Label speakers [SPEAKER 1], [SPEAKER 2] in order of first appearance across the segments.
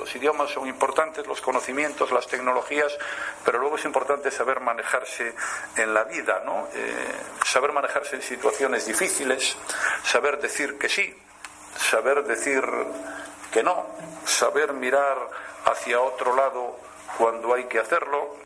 [SPEAKER 1] los idiomas son importantes, los conocimientos, las tecnologías, pero luego es importante saber manejarse en la vida, ¿no? Saber manejarse en situaciones difíciles, saber decir que sí, saber decir que no, saber mirar hacia otro lado cuando hay que hacerlo.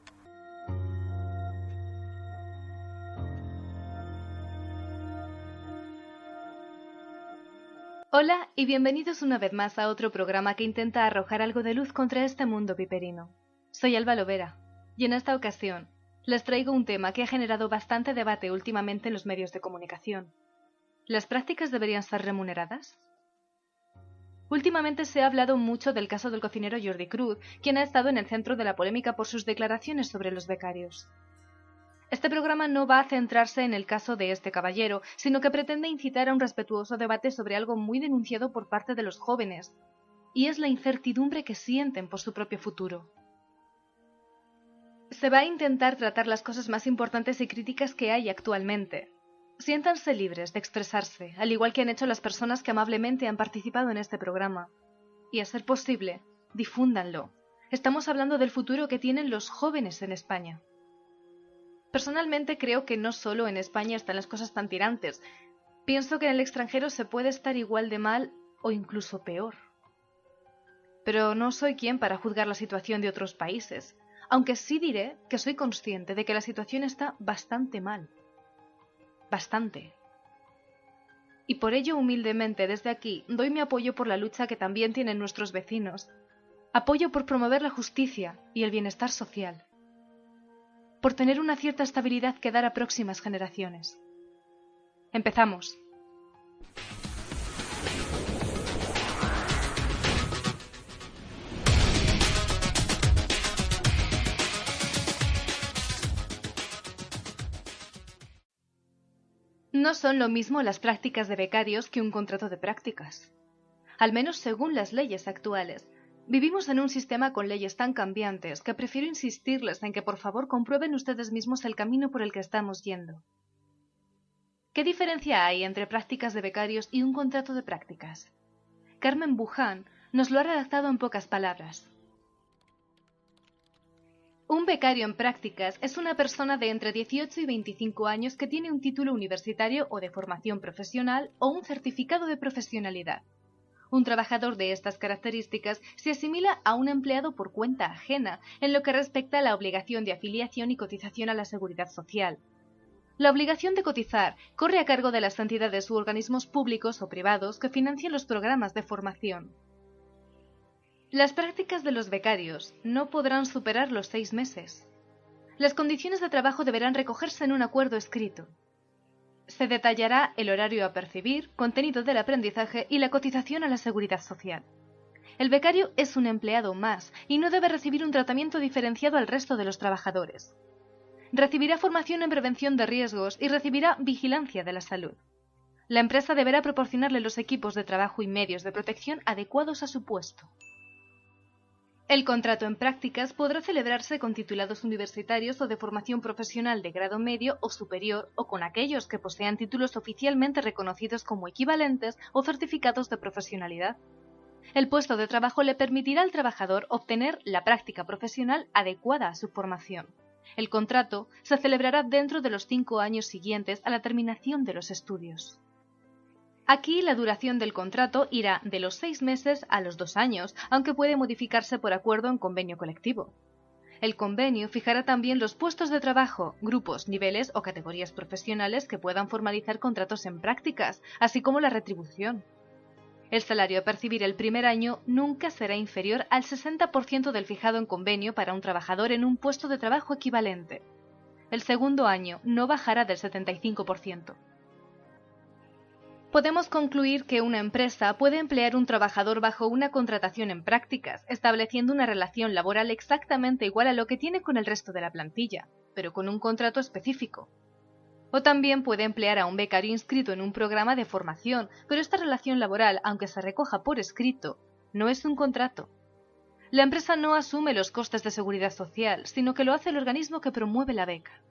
[SPEAKER 2] Hola y bienvenidos una vez más a otro programa que intenta arrojar algo de luz contra este mundo piperino. Soy Alba Lovera y en esta ocasión les traigo un tema que ha generado bastante debate últimamente en los medios de comunicación. ¿Las prácticas deberían ser remuneradas? Últimamente se ha hablado mucho del caso del cocinero Jordi Cruz, quien ha estado en el centro de la polémica por sus declaraciones sobre los becarios. Este programa no va a centrarse en el caso de este caballero, sino que pretende incitar a un respetuoso debate sobre algo muy denunciado por parte de los jóvenes, y es la incertidumbre que sienten por su propio futuro. Se va a intentar tratar las cosas más importantes y críticas que hay actualmente. Siéntanse libres de expresarse, al igual que han hecho las personas que amablemente han participado en este programa. Y a ser posible, difúndanlo. Estamos hablando del futuro que tienen los jóvenes en España. Personalmente creo que no solo en España están las cosas tan tirantes. Pienso que en el extranjero se puede estar igual de mal o incluso peor. Pero no soy quien para juzgar la situación de otros países, aunque sí diré que soy consciente de que la situación está bastante mal. Bastante. Y por ello humildemente desde aquí doy mi apoyo por la lucha que también tienen nuestros vecinos. Apoyo por promover la justicia y el bienestar social. Por tener una cierta estabilidad que dar a próximas generaciones. Empezamos. No son lo mismo las prácticas de becarios que un contrato de prácticas. Al menos según las leyes actuales. Vivimos en un sistema con leyes tan cambiantes que prefiero insistirles en que por favor comprueben ustedes mismos el camino por el que estamos yendo. ¿Qué diferencia hay entre prácticas de becarios y un contrato de prácticas? Carmen Buján nos lo ha redactado en pocas palabras. Un becario en prácticas es una persona de entre 18 y 25 años que tiene un título universitario o de formación profesional o un certificado de profesionalidad. Un trabajador de estas características se asimila a un empleado por cuenta ajena en lo que respecta a la obligación de afiliación y cotización a la seguridad social. La obligación de cotizar corre a cargo de las entidades u organismos públicos o privados que financian los programas de formación. Las prácticas de los becarios no podrán superar los 6 meses. Las condiciones de trabajo deberán recogerse en un acuerdo escrito. Se detallará el horario a percibir, contenido del aprendizaje y la cotización a la seguridad social. El becario es un empleado más y no debe recibir un tratamiento diferenciado al resto de los trabajadores. Recibirá formación en prevención de riesgos y recibirá vigilancia de la salud. La empresa deberá proporcionarle los equipos de trabajo y medios de protección adecuados a su puesto. El contrato en prácticas podrá celebrarse con titulados universitarios o de formación profesional de grado medio o superior o con aquellos que posean títulos oficialmente reconocidos como equivalentes o certificados de profesionalidad. El puesto de trabajo le permitirá al trabajador obtener la práctica profesional adecuada a su formación. El contrato se celebrará dentro de los 5 años siguientes a la terminación de los estudios. Aquí la duración del contrato irá de los 6 meses a los 2 años, aunque puede modificarse por acuerdo en convenio colectivo. El convenio fijará también los puestos de trabajo, grupos, niveles o categorías profesionales que puedan formalizar contratos en prácticas, así como la retribución. El salario a percibir el primer año nunca será inferior al 60% del fijado en convenio para un trabajador en un puesto de trabajo equivalente. El segundo año no bajará del 75%. Podemos concluir que una empresa puede emplear un trabajador bajo una contratación en prácticas, estableciendo una relación laboral exactamente igual a lo que tiene con el resto de la plantilla, pero con un contrato específico. O también puede emplear a un becario inscrito en un programa de formación, pero esta relación laboral, aunque se recoja por escrito, no es un contrato. La empresa no asume los costes de seguridad social, sino que lo hace el organismo que promueve la beca.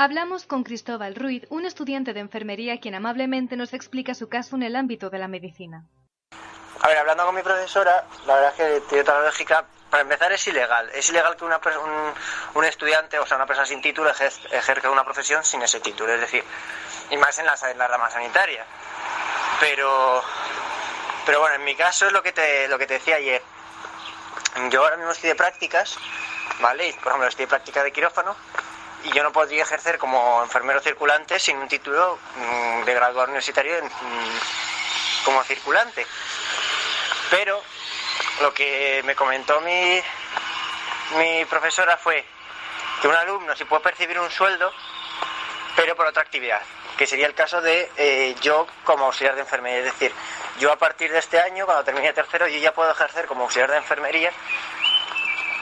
[SPEAKER 2] Hablamos con Cristóbal Ruiz, un estudiante de enfermería quien amablemente nos explica su caso en el ámbito de la medicina.
[SPEAKER 3] A ver, hablando con mi profesora, la verdad es que tiene toda la lógica. Para empezar, es ilegal. Es ilegal que un estudiante, o sea, una persona sin título, ejerza una profesión sin ese título. Es decir, y más en la rama sanitaria. Pero bueno, en mi caso es lo que te decía ayer. Yo ahora mismo estoy de prácticas, ¿vale? Y, por ejemplo, estoy de práctica de quirófano y yo no podría ejercer como enfermero circulante sin un título de graduado universitario como circulante. Pero lo que me comentó mi profesora fue que un alumno sí puede percibir un sueldo, pero por otra actividad, que sería el caso de yo como auxiliar de enfermería. Es decir, yo a partir de este año, cuando termine tercero, yo ya puedo ejercer como auxiliar de enfermería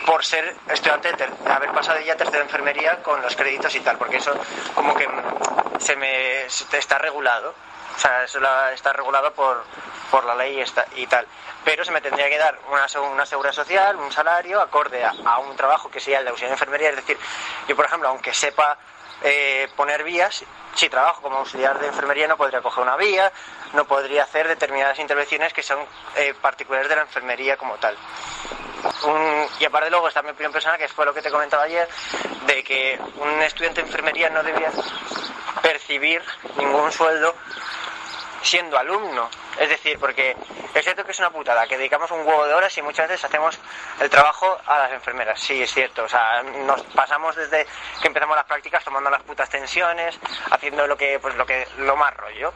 [SPEAKER 3] por ser estudiante, haber pasado ya tercero de enfermería con los créditos y tal, porque eso como que está regulado. O sea, eso está regulado por la ley y tal. Pero se me tendría que dar una seguridad social, un salario acorde a un trabajo que sería el de auxiliar de enfermería. Es decir, yo, por ejemplo, aunque sepa poner vías, si trabajo como auxiliar de enfermería no podría coger una vía, no podría hacer determinadas intervenciones que son particulares de la enfermería como tal. Y aparte luego está mi opinión personal, que fue lo que te comentaba ayer, de que un estudiante de enfermería no debía percibir ningún sueldo siendo alumno. Es decir, porque es cierto que es una putada, que dedicamos un huevo de horas y muchas veces hacemos el trabajo a las enfermeras. Sí, es cierto, o sea, nos pasamos desde que empezamos las prácticas tomando las putas tensiones, haciendo lo más rollo.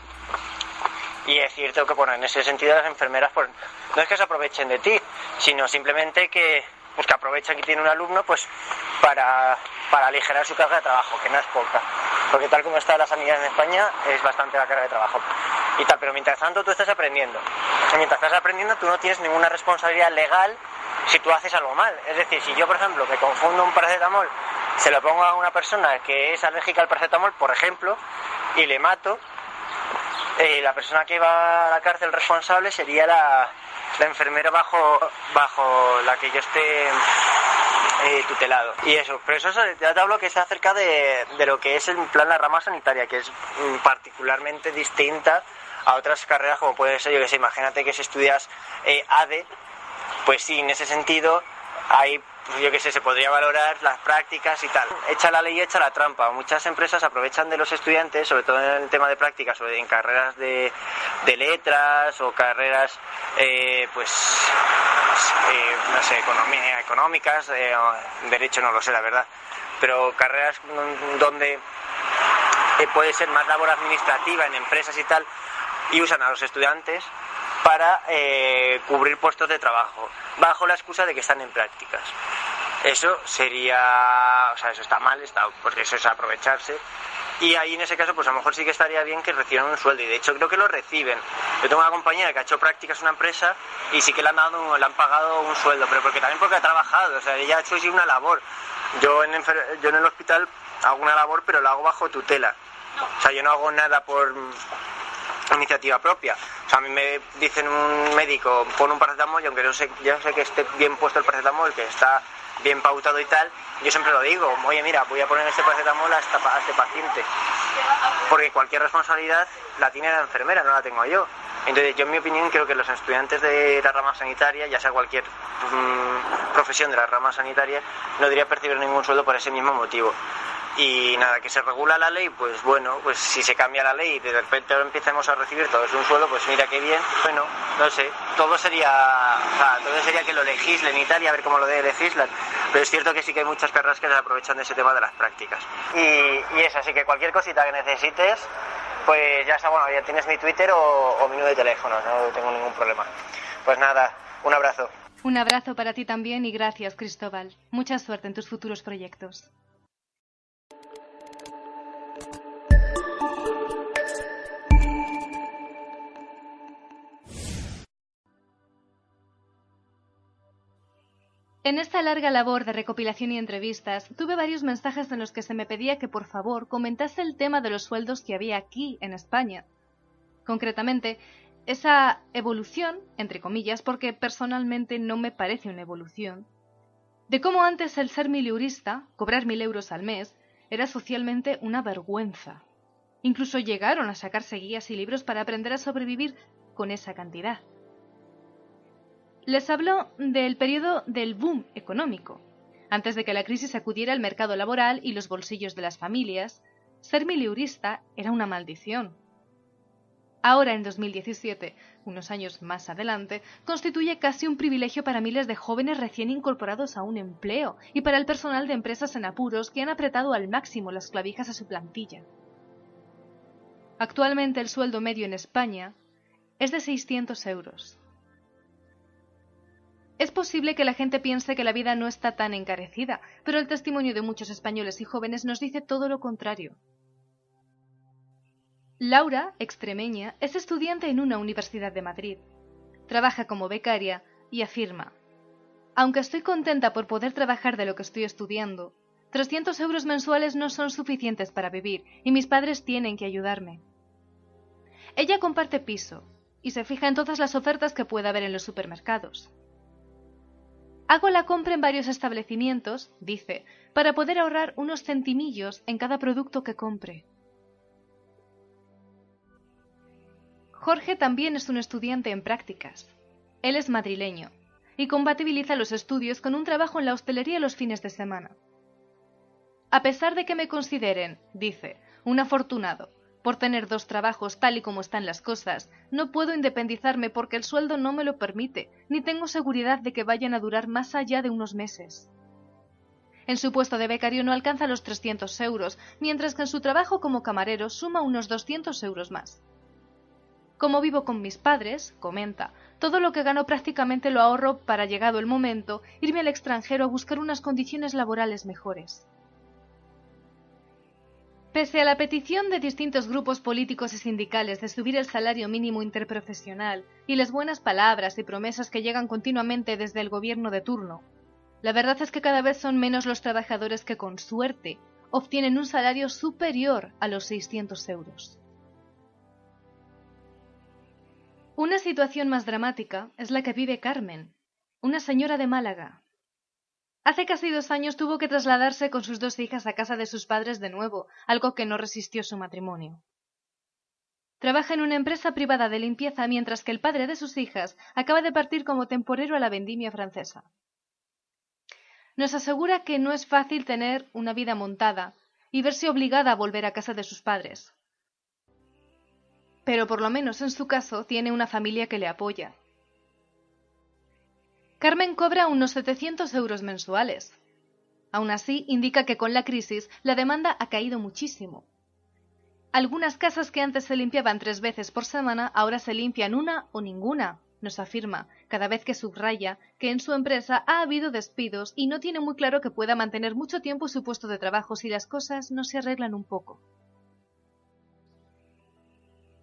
[SPEAKER 3] Y es cierto que, bueno, en ese sentido las enfermeras, pues, no es que se aprovechen de ti, sino simplemente que aprovechan que tiene un alumno, pues, para aligerar su carga de trabajo, que no es poca. Porque tal como está la sanidad en España, es bastante la carga de trabajo. Y tal, pero mientras tanto tú estás aprendiendo. Y mientras estás aprendiendo tú no tienes ninguna responsabilidad legal si tú haces algo mal. Es decir, si yo, por ejemplo, me confundo un paracetamol, se lo pongo a una persona que es alérgica al paracetamol, por ejemplo, y le mato, la persona que va a la cárcel responsable sería la enfermera bajo la que yo esté tutelado. Y eso, pero eso ya te hablo que es acerca de lo que es en plan la rama sanitaria, que es particularmente distinta a otras carreras como puede ser, yo que sé, imagínate que si estudias ADE, pues sí, en ese sentido hay, pues yo que sé, se podría valorar las prácticas y tal. Echa la ley, echa la trampa. Muchas empresas aprovechan de los estudiantes, sobre todo en el tema de prácticas o en carreras de letras o carreras, no sé, económicas, derecho no lo sé, la verdad, pero carreras donde puede ser más labor administrativa en empresas y tal, y usan a los estudiantes para cubrir puestos de trabajo, bajo la excusa de que están en prácticas. Eso sería, o sea, eso está mal, porque eso es aprovecharse. Y ahí en ese caso, pues a lo mejor sí que estaría bien que reciban un sueldo, y de hecho creo que lo reciben. Yo tengo una compañera que ha hecho prácticas en una empresa y sí que le han pagado un sueldo, pero porque ha trabajado, o sea, ella ha hecho sí una labor. Yo en el hospital hago una labor, pero la hago bajo tutela. O sea, yo no hago nada por iniciativa propia. O sea, a mí me dicen un médico, pon un paracetamol, y aunque yo sé que esté bien puesto el paracetamol, que está bien pautado y tal, yo siempre lo digo, oye, mira, voy a poner este paracetamol a este paciente, porque cualquier responsabilidad la tiene la enfermera, no la tengo yo. Entonces yo, en mi opinión, creo que los estudiantes de la rama sanitaria, ya sea cualquier profesión de la rama sanitaria, no debería percibir ningún sueldo por ese mismo motivo. Y nada, que se regula la ley, pues bueno, pues si se cambia la ley y de repente ahora empecemos a recibir todos un sueldo, pues mira qué bien. Bueno, no sé, todo sería que lo legislen y tal, y a ver cómo lo legislan. Pero es cierto que sí que hay muchas carreras que se aprovechan de ese tema de las prácticas. Y eso, así que cualquier cosita que necesites, pues ya está, bueno, ya tienes mi Twitter o mi número de teléfono, no tengo ningún problema. Pues nada, un abrazo.
[SPEAKER 2] Un abrazo para ti también y gracias, Cristóbal. Mucha suerte en tus futuros proyectos. En esta larga labor de recopilación y entrevistas, tuve varios mensajes en los que se me pedía que por favor comentase el tema de los sueldos que había aquí en España. Concretamente, esa evolución, entre comillas, porque personalmente no me parece una evolución, de cómo antes el ser miliurista, cobrar 1.000 euros al mes, era socialmente una vergüenza. Incluso llegaron a sacarse guías y libros para aprender a sobrevivir con esa cantidad. Les habló del periodo del boom económico. Antes de que la crisis sacudiera el mercado laboral y los bolsillos de las familias, ser mileurista era una maldición. Ahora, en 2017, unos años más adelante, constituye casi un privilegio para miles de jóvenes recién incorporados a un empleo y para el personal de empresas en apuros que han apretado al máximo las clavijas a su plantilla. Actualmente el sueldo medio en España es de 600 euros. Es posible que la gente piense que la vida no está tan encarecida, pero el testimonio de muchos españoles y jóvenes nos dice todo lo contrario. Laura, extremeña, es estudiante en una universidad de Madrid. Trabaja como becaria y afirma: aunque estoy contenta por poder trabajar de lo que estoy estudiando, 300 euros mensuales no son suficientes para vivir y mis padres tienen que ayudarme. Ella comparte piso y se fija en todas las ofertas que pueda haber en los supermercados. Hago la compra en varios establecimientos, dice, para poder ahorrar unos centimillos en cada producto que compre. Jorge también es un estudiante en prácticas. Él es madrileño y compatibiliza los estudios con un trabajo en la hostelería los fines de semana. A pesar de que me consideren, dice, un afortunado por tener 2 trabajos tal y como están las cosas, no puedo independizarme porque el sueldo no me lo permite, ni tengo seguridad de que vayan a durar más allá de unos meses. En su puesto de becario no alcanza los 300 euros, mientras que en su trabajo como camarero suma unos 200 euros más. Como vivo con mis padres, comenta, todo lo que gano prácticamente lo ahorro para, llegado el momento, irme al extranjero a buscar unas condiciones laborales mejores. Pese a la petición de distintos grupos políticos y sindicales de subir el salario mínimo interprofesional y las buenas palabras y promesas que llegan continuamente desde el gobierno de turno, la verdad es que cada vez son menos los trabajadores que, con suerte, obtienen un salario superior a los 600 euros. Una situación más dramática es la que vive Carmen, una señora de Málaga. Hace casi 2 años tuvo que trasladarse con sus 2 hijas a casa de sus padres de nuevo, algo que no resistió su matrimonio. Trabaja en una empresa privada de limpieza mientras que el padre de sus hijas acaba de partir como temporero a la vendimia francesa. Nos asegura que no es fácil tener una vida montada y verse obligada a volver a casa de sus padres. Pero por lo menos en su caso tiene una familia que le apoya. Carmen cobra unos 700 euros mensuales. Aún así, indica que con la crisis la demanda ha caído muchísimo. Algunas casas que antes se limpiaban 3 veces por semana ahora se limpian 1 o ninguna, nos afirma, cada vez que subraya que en su empresa ha habido despidos y no tiene muy claro que pueda mantener mucho tiempo su puesto de trabajo si las cosas no se arreglan un poco.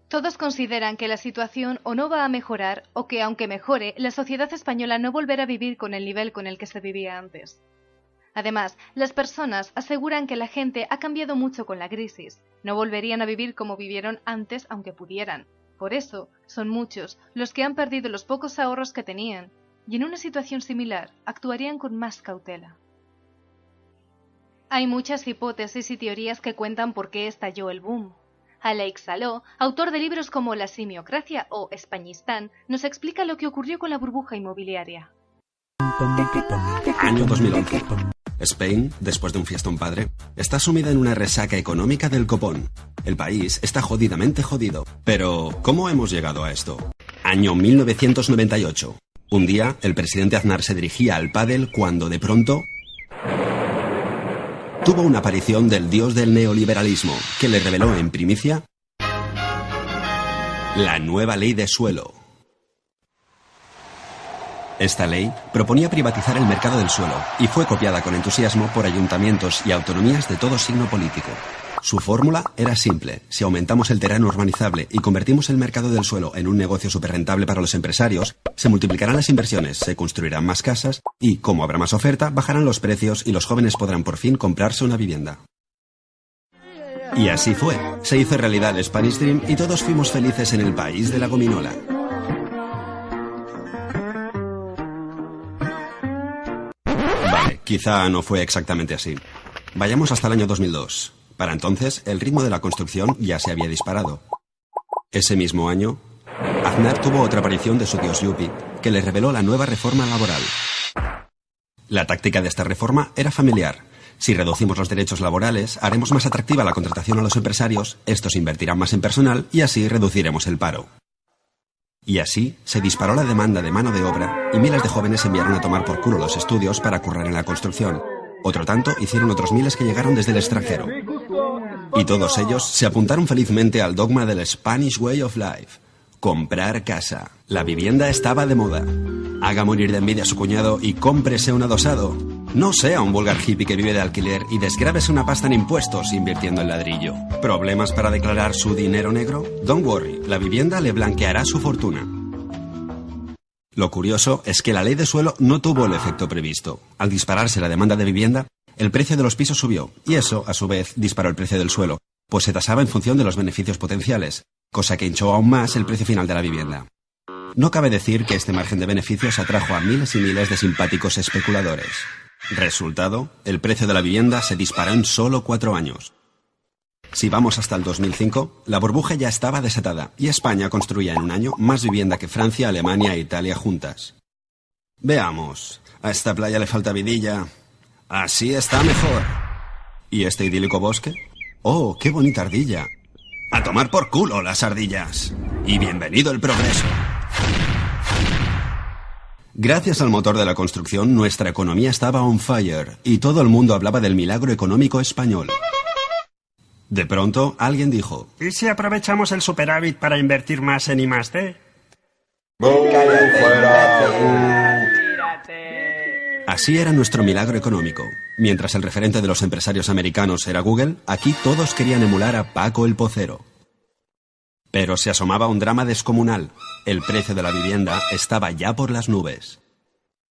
[SPEAKER 2] Todos consideran que la situación o no va a mejorar o que, aunque mejore, la sociedad española no volverá a vivir con el nivel con el que se vivía antes. Además, las personas aseguran que la gente ha cambiado mucho con la crisis. No volverían a vivir como vivieron antes aunque pudieran. Por eso, son muchos los que han perdido los pocos ahorros que tenían y en una situación similar actuarían con más cautela. Hay muchas hipótesis y teorías que cuentan por qué estalló el boom. Alex Saló, autor de libros como La simiocracia o Españistán, nos explica lo que ocurrió con la burbuja inmobiliaria.
[SPEAKER 4] Año 2011. Spain, después de un fiestón padre, está sumida en una resaca económica del copón. El país está jodidamente jodido. Pero, ¿cómo hemos llegado a esto? Año 1998. Un día, el presidente Aznar se dirigía al pádel cuando, de pronto, tuvo una aparición del dios del neoliberalismo, que le reveló en primicia la nueva ley de suelo. Esta ley proponía privatizar el mercado del suelo y fue copiada con entusiasmo por ayuntamientos y autonomías de todo signo político. Su fórmula era simple: si aumentamos el terreno urbanizable y convertimos el mercado del suelo en un negocio superrentable para los empresarios, se multiplicarán las inversiones, se construirán más casas y, como habrá más oferta, bajarán los precios y los jóvenes podrán por fin comprarse una vivienda. Y así fue. Se hizo realidad el Spanish Dream y todos fuimos felices en el país de la gominola. Vale, quizá no fue exactamente así. Vayamos hasta el año 2002. Para entonces, el ritmo de la construcción ya se había disparado. Ese mismo año, Aznar tuvo otra aparición de su dios Yuppie, que le reveló la nueva reforma laboral. La táctica de esta reforma era familiar. Si reducimos los derechos laborales, haremos más atractiva la contratación a los empresarios, estos invertirán más en personal y así reduciremos el paro. Y así se disparó la demanda de mano de obra y miles de jóvenes enviaron a tomar por culo los estudios para currar en la construcción. Otro tanto hicieron otros miles que llegaron desde el extranjero. Y todos ellos se apuntaron felizmente al dogma del Spanish Way of Life: comprar casa. La vivienda estaba de moda. Haga morir de envidia a su cuñado y cómprese un adosado. No sea un vulgar hippie que vive de alquiler y desgrábese una pasta en impuestos invirtiendo en ladrillo. ¿Problemas para declarar su dinero negro? Don't worry, la vivienda le blanqueará su fortuna. Lo curioso es que la ley de suelo no tuvo el efecto previsto. Al dispararse la demanda de vivienda, el precio de los pisos subió, y eso, a su vez, disparó el precio del suelo, pues se tasaba en función de los beneficios potenciales, cosa que hinchó aún más el precio final de la vivienda. No cabe decir que este margen de beneficios atrajo a miles y miles de simpáticos especuladores. Resultado, el precio de la vivienda se disparó en solo 4 años. Si vamos hasta el 2005, la burbuja ya estaba desatada y España construía en un año más vivienda que Francia, Alemania e Italia juntas. Veamos, a esta playa le falta vidilla. Así está mejor. ¿Y este idílico bosque? ¡Oh, qué bonita ardilla! ¡A tomar por culo las ardillas! ¡Y bienvenido el progreso! Gracias al motor de la construcción, nuestra economía estaba on fire y todo el mundo hablaba del milagro económico español. De pronto, alguien dijo:
[SPEAKER 5] ¿y si aprovechamos el superávit para invertir más en I+D?
[SPEAKER 4] Así era nuestro milagro económico. Mientras el referente de los empresarios americanos era Google, aquí todos querían emular a Paco el Pocero. Pero se asomaba un drama descomunal. El precio de la vivienda estaba ya por las nubes.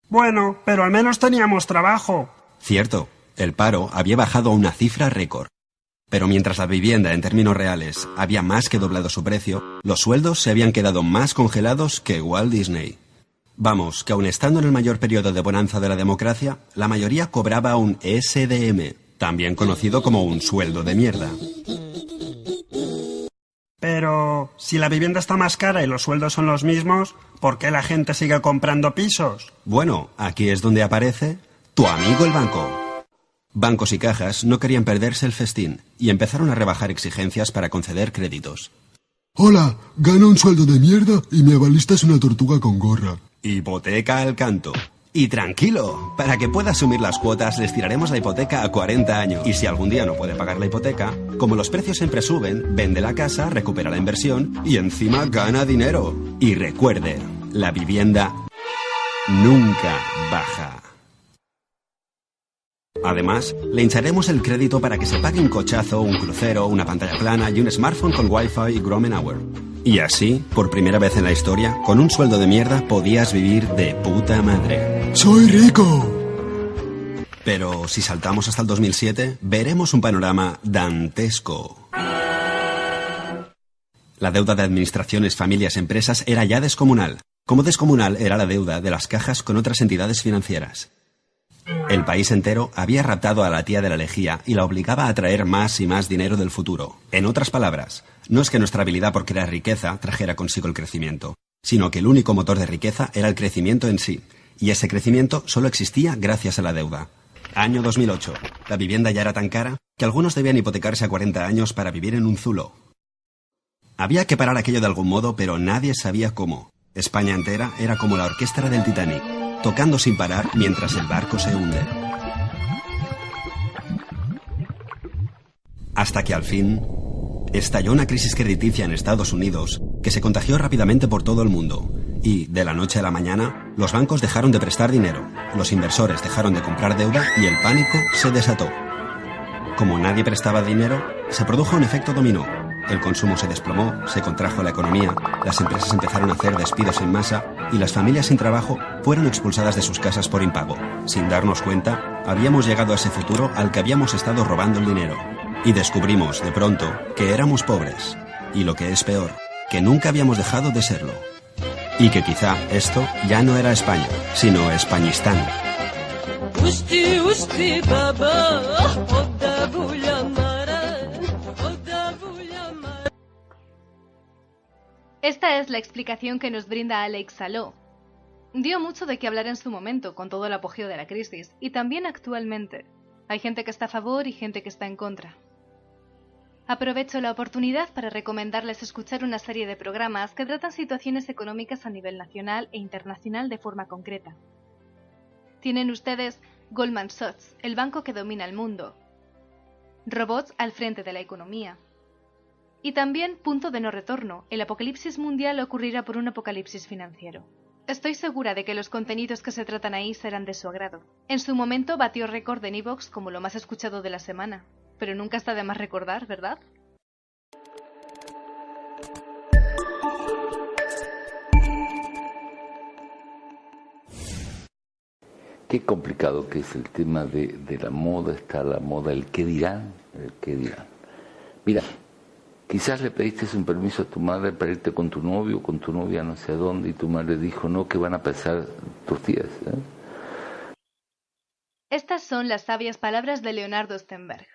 [SPEAKER 5] Bueno, pero al menos teníamos trabajo.
[SPEAKER 4] Cierto, el paro había bajado a una cifra récord. Pero mientras la vivienda en términos reales había más que doblado su precio, los sueldos se habían quedado más congelados que Walt Disney. Vamos, que aun estando en el mayor periodo de bonanza de la democracia, la mayoría cobraba un SDM, también conocido como un sueldo de mierda.
[SPEAKER 5] Pero, si la vivienda está más cara y los sueldos son los mismos, ¿por qué la gente sigue comprando pisos?
[SPEAKER 4] Bueno, aquí es donde aparece tu amigo el banco. Bancos y cajas no querían perderse el festín y empezaron a rebajar exigencias para conceder créditos.
[SPEAKER 6] Hola, gano un sueldo de mierda y mi avalista es una tortuga con gorra.
[SPEAKER 4] Hipoteca al canto. Y tranquilo, para que pueda asumir las cuotas les tiraremos la hipoteca a 40 años. Y si algún día no puede pagar la hipoteca, como los precios siempre suben, vende la casa, recupera la inversión y encima gana dinero. Y recuerde, la vivienda nunca baja. Además, le hincharemos el crédito para que se pague un cochazo, un crucero, una pantalla plana y un smartphone con Wi-Fi y Gromen Hour. Y así, por primera vez en la historia, con un sueldo de mierda podías vivir de puta madre.
[SPEAKER 6] ¡Soy rico!
[SPEAKER 4] Pero si saltamos hasta el 2007, veremos un panorama dantesco. La deuda de administraciones, familias, empresas era ya descomunal. Como descomunal era la deuda de las cajas con otras entidades financieras. El país entero había raptado a la tía de la lejía y la obligaba a traer más y más dinero del futuro. En otras palabras, no es que nuestra habilidad por crear riqueza trajera consigo el crecimiento, sino que el único motor de riqueza era el crecimiento en sí, y ese crecimiento solo existía gracias a la deuda. Año 2008. La vivienda ya era tan cara que algunos debían hipotecarse a 40 años para vivir en un zulo. Había que parar aquello de algún modo, pero nadie sabía cómo. España entera era como la orquesta del Titanic, tocando sin parar mientras el barco se hunde. Hasta que al fin estalló una crisis crediticia en Estados Unidos que se contagió rápidamente por todo el mundo y, de la noche a la mañana, los bancos dejaron de prestar dinero, los inversores dejaron de comprar deuda y el pánico se desató. Como nadie prestaba dinero, se produjo un efecto dominó. El consumo se desplomó, se contrajo la economía, las empresas empezaron a hacer despidos en masa y las familias sin trabajo fueron expulsadas de sus casas por impago. Sin darnos cuenta, habíamos llegado a ese futuro al que habíamos estado robando el dinero. Y descubrimos, de pronto, que éramos pobres. Y lo que es peor, que nunca habíamos dejado de serlo. Y que quizá esto ya no era España, sino Españistán.
[SPEAKER 2] Esta es la explicación que nos brinda Alex Saló. Dio mucho de qué hablar en su momento, con todo el apogeo de la crisis, y también actualmente. Hay gente que está a favor y gente que está en contra. Aprovecho la oportunidad para recomendarles escuchar una serie de programas que tratan situaciones económicas a nivel nacional e internacional de forma concreta. Tienen ustedes Goldman Sachs, el banco que domina el mundo. Robots al frente de la economía. Y también Punto de no retorno, el apocalipsis mundial ocurrirá por un apocalipsis financiero. Estoy segura de que los contenidos que se tratan ahí serán de su agrado. En su momento batió récord en iVoox como lo más escuchado de la semana, pero nunca está de más recordar, ¿verdad?
[SPEAKER 7] Qué complicado que es el tema de la moda, está la moda, el qué dirán, Mira, quizás le pediste un permiso a tu madre para irte con tu novio, con tu novia no sé a dónde, y tu madre dijo, no, que van a pasar tus días.
[SPEAKER 2] Estas son las sabias palabras de Leonardo Stenberg.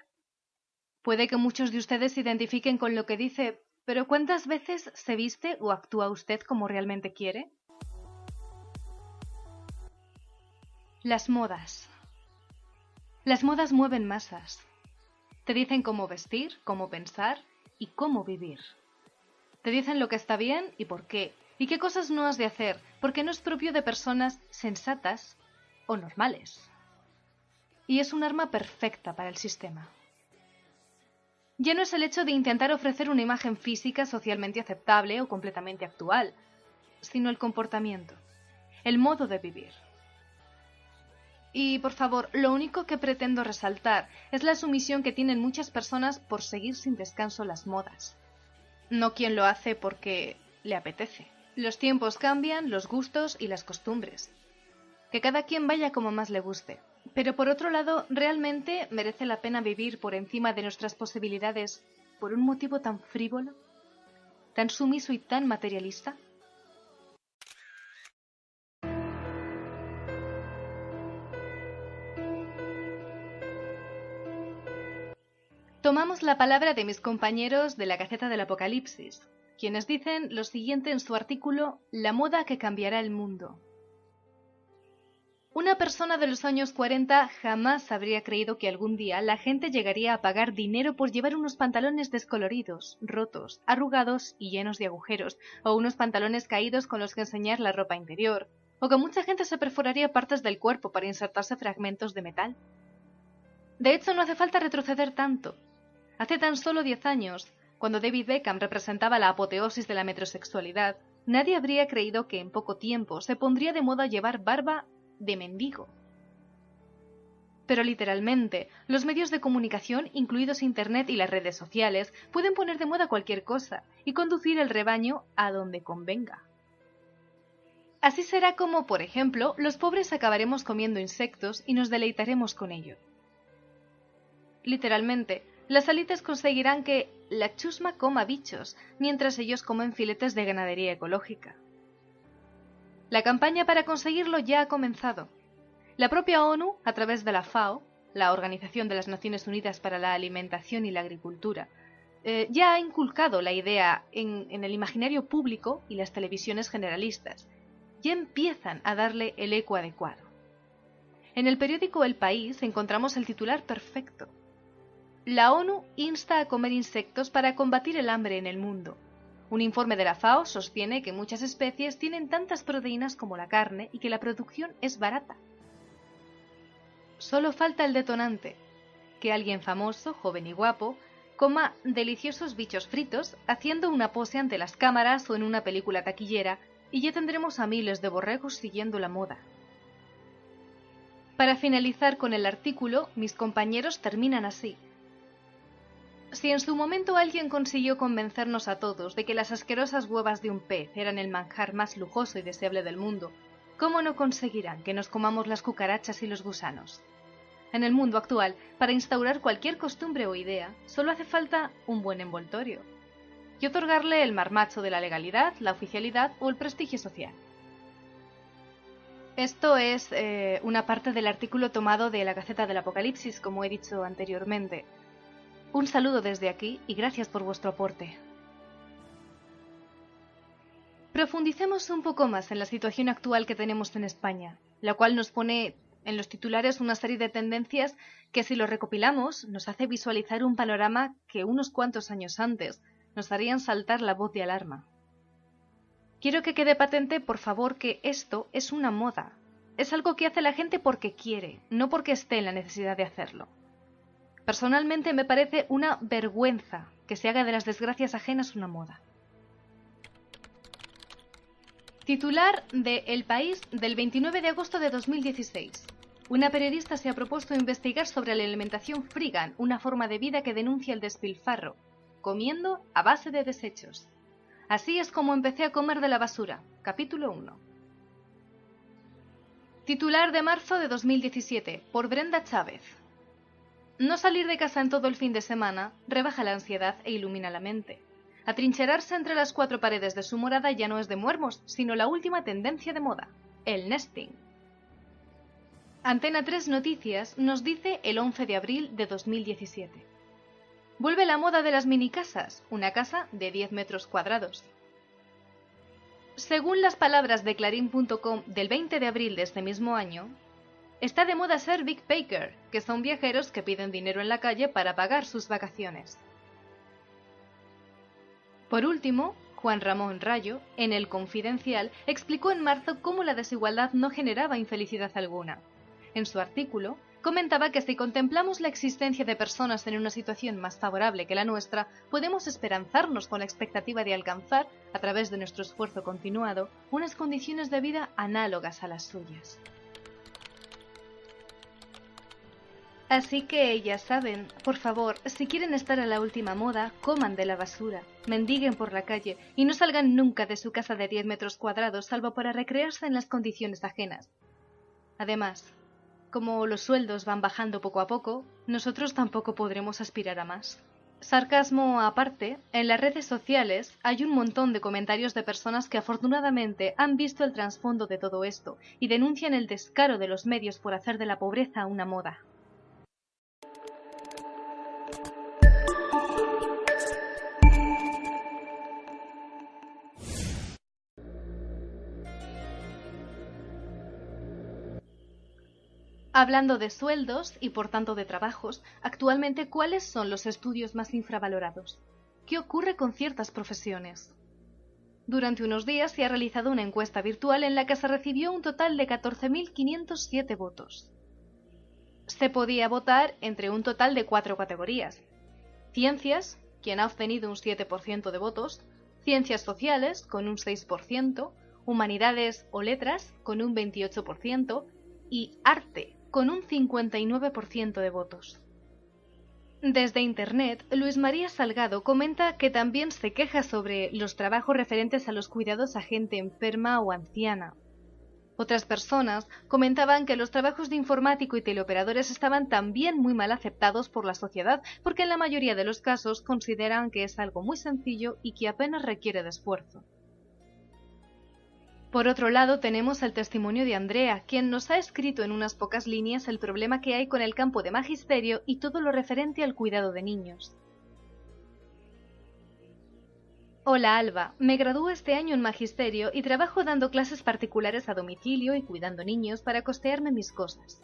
[SPEAKER 2] Puede que muchos de ustedes se identifiquen con lo que dice, pero ¿cuántas veces se viste o actúa usted como realmente quiere? Las modas. Las modas mueven masas. Te dicen cómo vestir, cómo pensar y cómo vivir. Te dicen lo que está bien y por qué, y qué cosas no has de hacer, porque no es propio de personas sensatas o normales. Y es un arma perfecta para el sistema. Ya no es el hecho de intentar ofrecer una imagen física socialmente aceptable o completamente actual, sino el comportamiento, el modo de vivir. Y, por favor, lo único que pretendo resaltar es la sumisión que tienen muchas personas por seguir sin descanso las modas. No quien lo hace porque le apetece. Los tiempos cambian, los gustos y las costumbres. Que cada quien vaya como más le guste. Pero por otro lado, ¿realmente merece la pena vivir por encima de nuestras posibilidades por un motivo tan frívolo, tan sumiso y tan materialista? Tomamos la palabra de mis compañeros de la Gaceta del Apocalipsis, quienes dicen lo siguiente en su artículo La moda que cambiará el mundo. Una persona de los años 40 jamás habría creído que algún día la gente llegaría a pagar dinero por llevar unos pantalones descoloridos, rotos, arrugados y llenos de agujeros, o unos pantalones caídos con los que enseñar la ropa interior, o que mucha gente se perforaría partes del cuerpo para insertarse fragmentos de metal. De hecho, no hace falta retroceder tanto. Hace tan solo 10 años, cuando David Beckham representaba la apoteosis de la metrosexualidad, nadie habría creído que en poco tiempo se pondría de moda llevar barba de mendigo. Pero literalmente, los medios de comunicación, incluidos Internet y las redes sociales, pueden poner de moda cualquier cosa y conducir el rebaño a donde convenga. Así será como, por ejemplo, los pobres acabaremos comiendo insectos y nos deleitaremos con ello. Literalmente, las élites conseguirán que la chusma coma bichos, mientras ellos comen filetes de ganadería ecológica. La campaña para conseguirlo ya ha comenzado. La propia ONU, a través de la FAO, la Organización de las Naciones Unidas para la Alimentación y la Agricultura, ya ha inculcado la idea en el imaginario público y las televisiones generalistas. Ya empiezan a darle el eco adecuado. En el periódico El País encontramos el titular perfecto. La ONU insta a comer insectos para combatir el hambre en el mundo. Un informe de la FAO sostiene que muchas especies tienen tantas proteínas como la carne y que la producción es barata. Solo falta el detonante, que alguien famoso, joven y guapo, coma deliciosos bichos fritos haciendo una pose ante las cámaras o en una película taquillera y ya tendremos a miles de borregos siguiendo la moda. Para finalizar con el artículo, mis compañeros terminan así. Si en su momento alguien consiguió convencernos a todos de que las asquerosas huevas de un pez eran el manjar más lujoso y deseable del mundo, ¿cómo no conseguirán que nos comamos las cucarachas y los gusanos? En el mundo actual, para instaurar cualquier costumbre o idea, solo hace falta un buen envoltorio y otorgarle el marmacho de la legalidad, la oficialidad o el prestigio social. Esto es una parte del artículo tomado de la Gaceta del Apocalipsis, como he dicho anteriormente. Un saludo desde aquí y gracias por vuestro aporte. Profundicemos un poco más en la situación actual que tenemos en España, la cual nos pone en los titulares una serie de tendencias que, si lo recopilamos, nos hace visualizar un panorama que unos cuantos años antes nos harían saltar la voz de alarma. Quiero que quede patente, por favor, que esto es una moda. Es algo que hace la gente porque quiere, no porque esté en la necesidad de hacerlo. Personalmente me parece una vergüenza que se haga de las desgracias ajenas una moda. Titular de El País del 29 de agosto de 2016. Una periodista se ha propuesto investigar sobre la alimentación freegan, una forma de vida que denuncia el despilfarro, comiendo a base de desechos. Así es como empecé a comer de la basura. Capítulo 1. Titular de marzo de 2017, por Brenda Chávez. No salir de casa en todo el fin de semana rebaja la ansiedad e ilumina la mente. Atrincherarse entre las cuatro paredes de su morada ya no es de muermos, sino la última tendencia de moda, el nesting. Antena 3 Noticias nos dice el 11 de abril de 2017. Vuelve la moda de las minicasas, una casa de 10 metros cuadrados. Según las palabras de Clarín.com del 20 de abril de este mismo año, está de moda ser Big Packer, que son viajeros que piden dinero en la calle para pagar sus vacaciones. Por último, Juan Ramón Rayo, en El Confidencial, explicó en marzo cómo la desigualdad no generaba infelicidad alguna. En su artículo, comentaba que si contemplamos la existencia de personas en una situación más favorable que la nuestra, podemos esperanzarnos con la expectativa de alcanzar, a través de nuestro esfuerzo continuado, unas condiciones de vida análogas a las suyas. Así que ya saben, por favor, si quieren estar a la última moda, coman de la basura, mendiguen por la calle y no salgan nunca de su casa de 10 metros cuadrados salvo para recrearse en las condiciones ajenas. Además, como los sueldos van bajando poco a poco, nosotros tampoco podremos aspirar a más. Sarcasmo aparte, en las redes sociales hay un montón de comentarios de personas que afortunadamente han visto el trasfondo de todo esto y denuncian el descaro de los medios por hacer de la pobreza una moda. Hablando de sueldos y por tanto de trabajos, actualmente, ¿cuáles son los estudios más infravalorados? ¿Qué ocurre con ciertas profesiones? Durante unos días se ha realizado una encuesta virtual en la que se recibió un total de 14.507 votos. Se podía votar entre un total de 4 categorías. Ciencias, quien ha obtenido un 7% de votos, Ciencias Sociales, con un 6%, Humanidades o Letras, con un 28%, y Arte, con un 59% de votos. Desde Internet, Luis María Salgado comenta que también se queja sobre los trabajos referentes a los cuidados a gente enferma o anciana. Otras personas comentaban que los trabajos de informático y teleoperadores estaban también muy mal aceptados por la sociedad porque en la mayoría de los casos consideran que es algo muy sencillo y que apenas requiere de esfuerzo. Por otro lado, tenemos el testimonio de Andrea, quien nos ha escrito en unas pocas líneas el problema que hay con el campo de magisterio y todo lo referente al cuidado de niños. Hola Alba, me gradúo este año en magisterio y trabajo dando clases particulares a domicilio y cuidando niños para costearme mis cosas.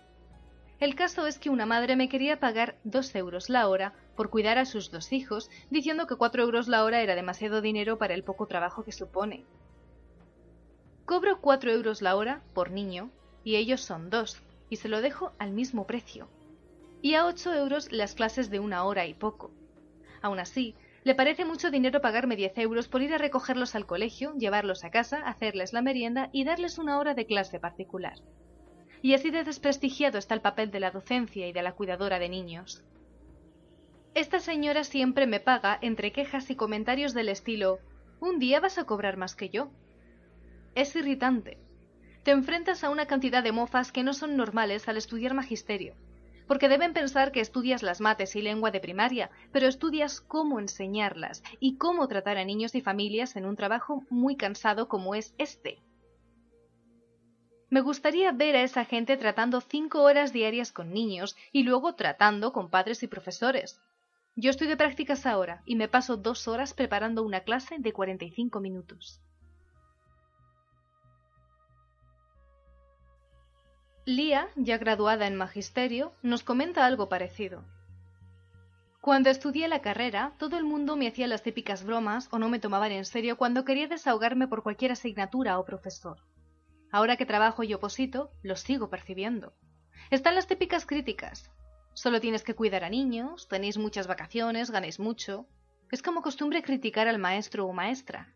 [SPEAKER 2] El caso es que una madre me quería pagar 2 euros la hora por cuidar a sus 2 hijos, diciendo que 4 euros la hora era demasiado dinero para el poco trabajo que supone. Cobro 4 euros la hora por niño y ellos son 2 y se lo dejo al mismo precio. Y a 8 euros las clases de 1 hora y poco. Aún así, le parece mucho dinero pagarme 10 euros por ir a recogerlos al colegio, llevarlos a casa, hacerles la merienda y darles 1 hora de clase particular. Y así de desprestigiado está el papel de la docencia y de la cuidadora de niños. Esta señora siempre me paga entre quejas y comentarios del estilo: «Un día vas a cobrar más que yo». Es irritante. Te enfrentas a una cantidad de mofas que no son normales al estudiar magisterio, porque deben pensar que estudias las mates y lengua de primaria, pero estudias cómo enseñarlas y cómo tratar a niños y familias en un trabajo muy cansado como es este. Me gustaría ver a esa gente tratando 5 horas diarias con niños y luego tratando con padres y profesores. Yo estoy de prácticas ahora y me paso 2 horas preparando una clase de 45 minutos. Lía, ya graduada en Magisterio, nos comenta algo parecido. Cuando estudié la carrera, todo el mundo me hacía las típicas bromas o no me tomaban en serio cuando quería desahogarme por cualquier asignatura o profesor. Ahora que trabajo y oposito, lo sigo percibiendo. Están las típicas críticas. Solo tienes que cuidar a niños, tenéis muchas vacaciones, ganáis mucho. Es como costumbre criticar al maestro o maestra.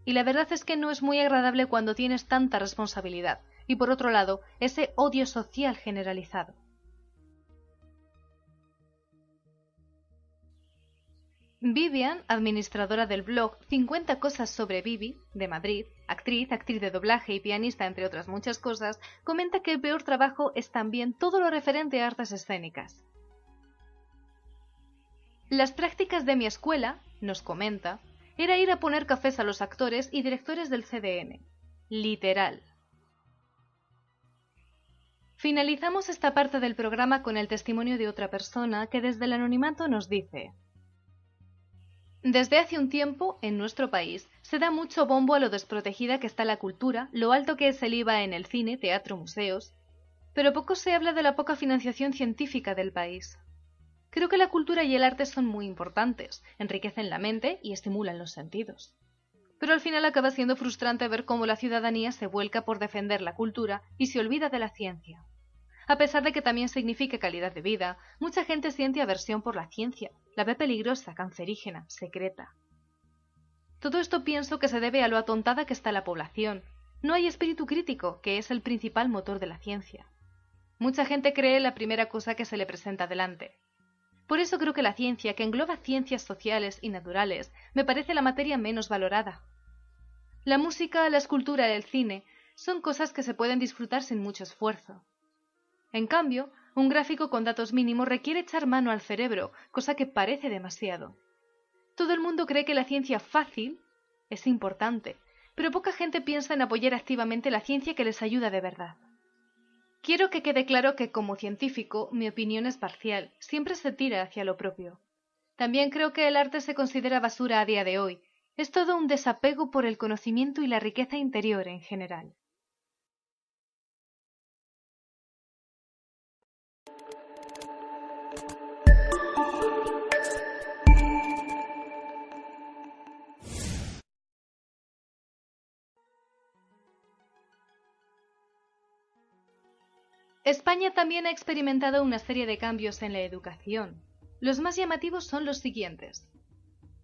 [SPEAKER 2] Y la verdad es que no es muy agradable cuando tienes tanta responsabilidad. Y por otro lado, ese odio social generalizado. Vivian, administradora del blog 50 cosas sobre Vivi, de Madrid, actriz de doblaje y pianista, entre otras muchas cosas, comenta que el peor trabajo es también todo lo referente a artes escénicas. Las prácticas de mi escuela, nos comenta, era ir a poner cafés a los actores y directores del CDN. Literal. Finalizamos esta parte del programa con el testimonio de otra persona que desde el anonimato nos dice: desde hace un tiempo, en nuestro país, se da mucho bombo a lo desprotegida que está la cultura, lo alto que es el IVA en el cine, teatro, museos, pero poco se habla de la poca financiación científica del país. Creo que la cultura y el arte son muy importantes, enriquecen la mente y estimulan los sentidos. Pero al final acaba siendo frustrante ver cómo la ciudadanía se vuelca por defender la cultura y se olvida de la ciencia. A pesar de que también signifique calidad de vida, mucha gente siente aversión por la ciencia, la ve peligrosa, cancerígena, secreta. Todo esto pienso que se debe a lo atontada que está la población. No hay espíritu crítico, que es el principal motor de la ciencia. Mucha gente cree la primera cosa que se le presenta delante. Por eso creo que la ciencia, que engloba ciencias sociales y naturales, me parece la materia menos valorada. La música, la escultura, el cine, son cosas que se pueden disfrutar sin mucho esfuerzo. En cambio, un gráfico con datos mínimos requiere echar mano al cerebro, cosa que parece demasiado. Todo el mundo cree que la ciencia fácil es importante, pero poca gente piensa en apoyar activamente la ciencia que les ayuda de verdad. Quiero que quede claro que como científico mi opinión es parcial, siempre se tira hacia lo propio. También creo que el arte se considera basura a día de hoy. Es todo un desapego por el conocimiento y la riqueza interior en general. España también ha experimentado una serie de cambios en la educación. Los más llamativos son los siguientes.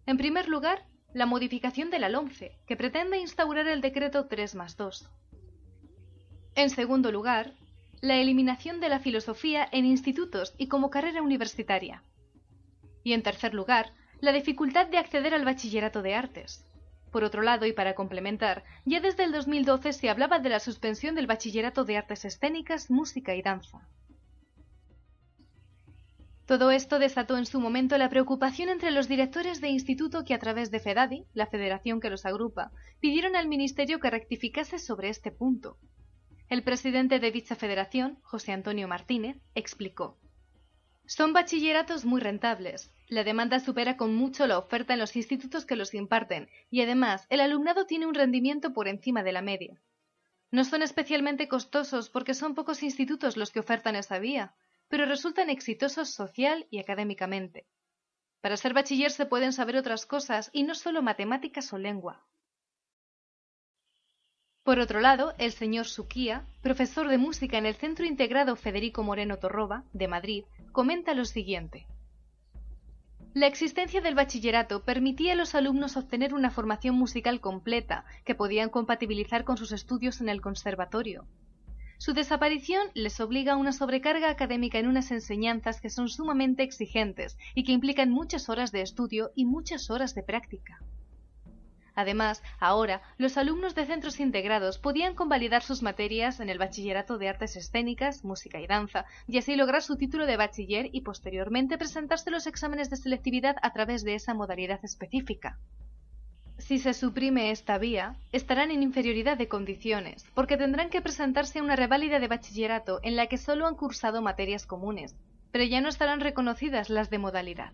[SPEAKER 2] En primer lugar, la modificación de la LOMCE, que pretende instaurar el decreto 3+2. En segundo lugar, la eliminación de la filosofía en institutos y como carrera universitaria. Y en tercer lugar, la dificultad de acceder al bachillerato de artes. Por otro lado, y para complementar, ya desde el 2012 se hablaba de la suspensión del bachillerato de artes escénicas, música y danza. Todo esto desató en su momento la preocupación entre los directores de instituto que a través de FEDADI, la federación que los agrupa, pidieron al Ministerio que rectificase sobre este punto. El presidente de dicha federación, José Antonio Martínez, explicó: son bachilleratos muy rentables. La demanda supera con mucho la oferta en los institutos que los imparten y además el alumnado tiene un rendimiento por encima de la media. No son especialmente costosos porque son pocos institutos los que ofertan esa vía, pero resultan exitosos social y académicamente. Para ser bachiller se pueden saber otras cosas y no solo matemáticas o lengua. Por otro lado, el señor Suquía, profesor de música en el Centro Integrado Federico Moreno Torroba, de Madrid, comenta lo siguiente. La existencia del bachillerato permitía a los alumnos obtener una formación musical completa que podían compatibilizar con sus estudios en el conservatorio. Su desaparición les obliga a una sobrecarga académica en unas enseñanzas que son sumamente exigentes y que implican muchas horas de estudio y muchas horas de práctica. Además, ahora, los alumnos de centros integrados podían convalidar sus materias en el bachillerato de artes escénicas, música y danza, y así lograr su título de bachiller y posteriormente presentarse los exámenes de selectividad a través de esa modalidad específica. Si se suprime esta vía, estarán en inferioridad de condiciones, porque tendrán que presentarse a una reválida de bachillerato en la que solo han cursado materias comunes, pero ya no estarán reconocidas las de modalidad.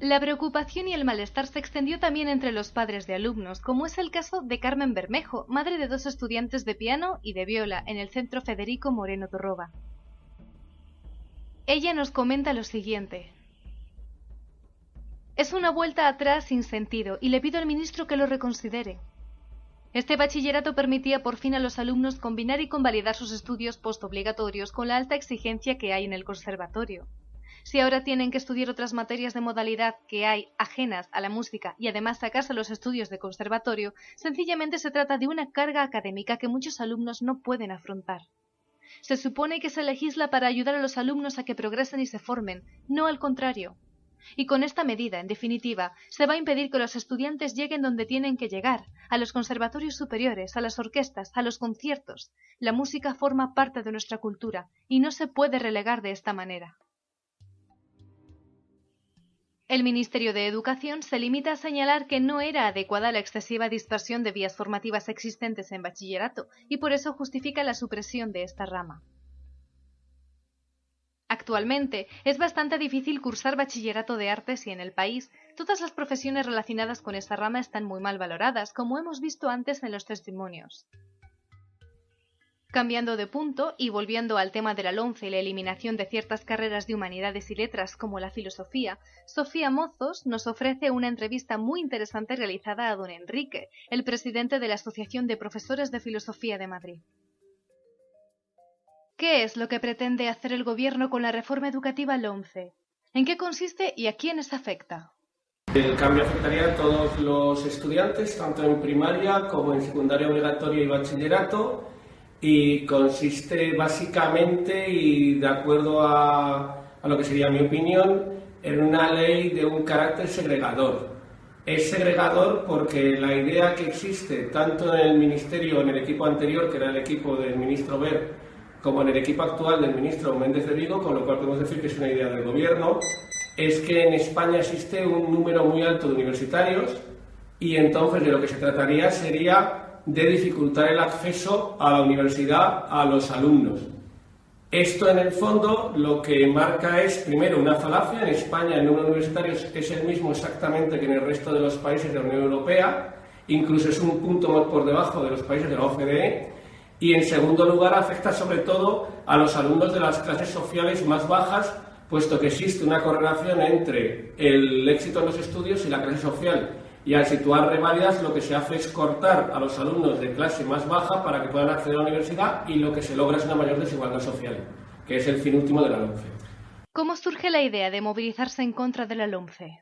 [SPEAKER 2] La preocupación y el malestar se extendió también entre los padres de alumnos, como es el caso de Carmen Bermejo, madre de 2 estudiantes de piano y de viola en el Centro Federico Moreno Torroba. Ella nos comenta lo siguiente: es una vuelta atrás sin sentido y le pido al ministro que lo reconsidere. Este bachillerato permitía por fin a los alumnos combinar y convalidar sus estudios postobligatorios con la alta exigencia que hay en el conservatorio. Si ahora tienen que estudiar otras materias de modalidad que hay ajenas a la música y además sacarse los estudios de conservatorio, sencillamente se trata de una carga académica que muchos alumnos no pueden afrontar. Se supone que se legisla para ayudar a los alumnos a que progresen y se formen, no al contrario. Y con esta medida, en definitiva, se va a impedir que los estudiantes lleguen donde tienen que llegar, a los conservatorios superiores, a las orquestas, a los conciertos. La música forma parte de nuestra cultura y no se puede relegar de esta manera. El Ministerio de Educación se limita a señalar que no era adecuada la excesiva dispersión de vías formativas existentes en bachillerato y por eso justifica la supresión de esta rama. Actualmente es bastante difícil cursar bachillerato de artes y en el país todas las profesiones relacionadas con esta rama están muy mal valoradas, como hemos visto antes en los testimonios. Cambiando de punto y volviendo al tema de la LOMCE y la eliminación de ciertas carreras de humanidades y letras como la filosofía, Sofía Mozos nos ofrece una entrevista muy interesante realizada a don Enrique, el presidente de la Asociación de Profesores de Filosofía de Madrid. ¿Qué es lo que pretende hacer el gobierno con la reforma educativa LOMCE? ¿En qué consiste y a quiénes afecta?
[SPEAKER 8] El cambio afectaría a todos los estudiantes, tanto en primaria como en secundaria obligatoria y bachillerato, y consiste básicamente, y de acuerdo a lo que sería mi opinión, en una ley de un carácter segregador. Es segregador porque la idea que existe tanto en el Ministerio, en el equipo anterior, que era el equipo del ministro Wert, como en el equipo actual del ministro Méndez de Vigo, con lo cual podemos decir que es una idea del gobierno, es que en España existe un número muy alto de universitarios y entonces de lo que se trataría sería de dificultar el acceso a la universidad a los alumnos. Esto, en el fondo, lo que marca es, primero, una falacia. En España el número de universitarios es el mismo exactamente que en el resto de los países de la Unión Europea, incluso es un punto más por debajo de los países de la OCDE, y, en segundo lugar, afecta sobre todo a los alumnos de las clases sociales más bajas, puesto que existe una correlación entre el éxito en los estudios y la clase social. Y al situar reválidas lo que se hace es cortar a los alumnos de clase más baja para que puedan acceder a la universidad y lo que se logra es una mayor desigualdad social, que es el fin último de la LOMCE.
[SPEAKER 2] ¿Cómo surge la idea de movilizarse en contra de la LOMCE?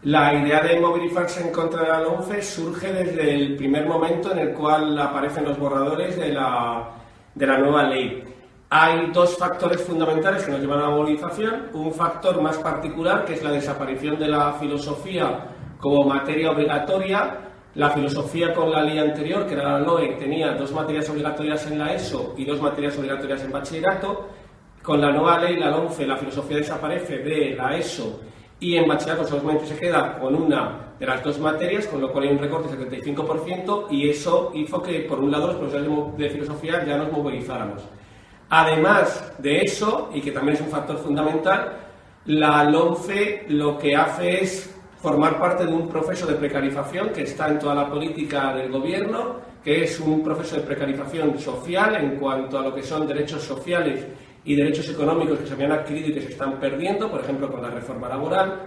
[SPEAKER 8] La idea de movilizarse en contra de la LOMCE surge desde el primer momento en el cual aparecen los borradores de la nueva ley. Hay 2 factores fundamentales que nos llevan a la movilización. Un factor más particular, que es la desaparición de la filosofía como materia obligatoria. La filosofía con la ley anterior, que era la LOE, tenía 2 materias obligatorias en la ESO y 2 materias obligatorias en bachillerato. Con la nueva ley, la LOMCE, la filosofía desaparece de la ESO y en bachillerato solamente se queda con una de las 2 materias, con lo cual hay un recorte del 75% y eso hizo que, por un lado, los profesores de filosofía ya nos movilizáramos. Además de eso, y que también es un factor fundamental, la LOMCE lo que hace es formar parte de un proceso de precarización que está en toda la política del gobierno, que es un proceso de precarización social en cuanto a lo que son derechos sociales y derechos económicos que se habían adquirido y que se están perdiendo, por ejemplo, con la reforma laboral,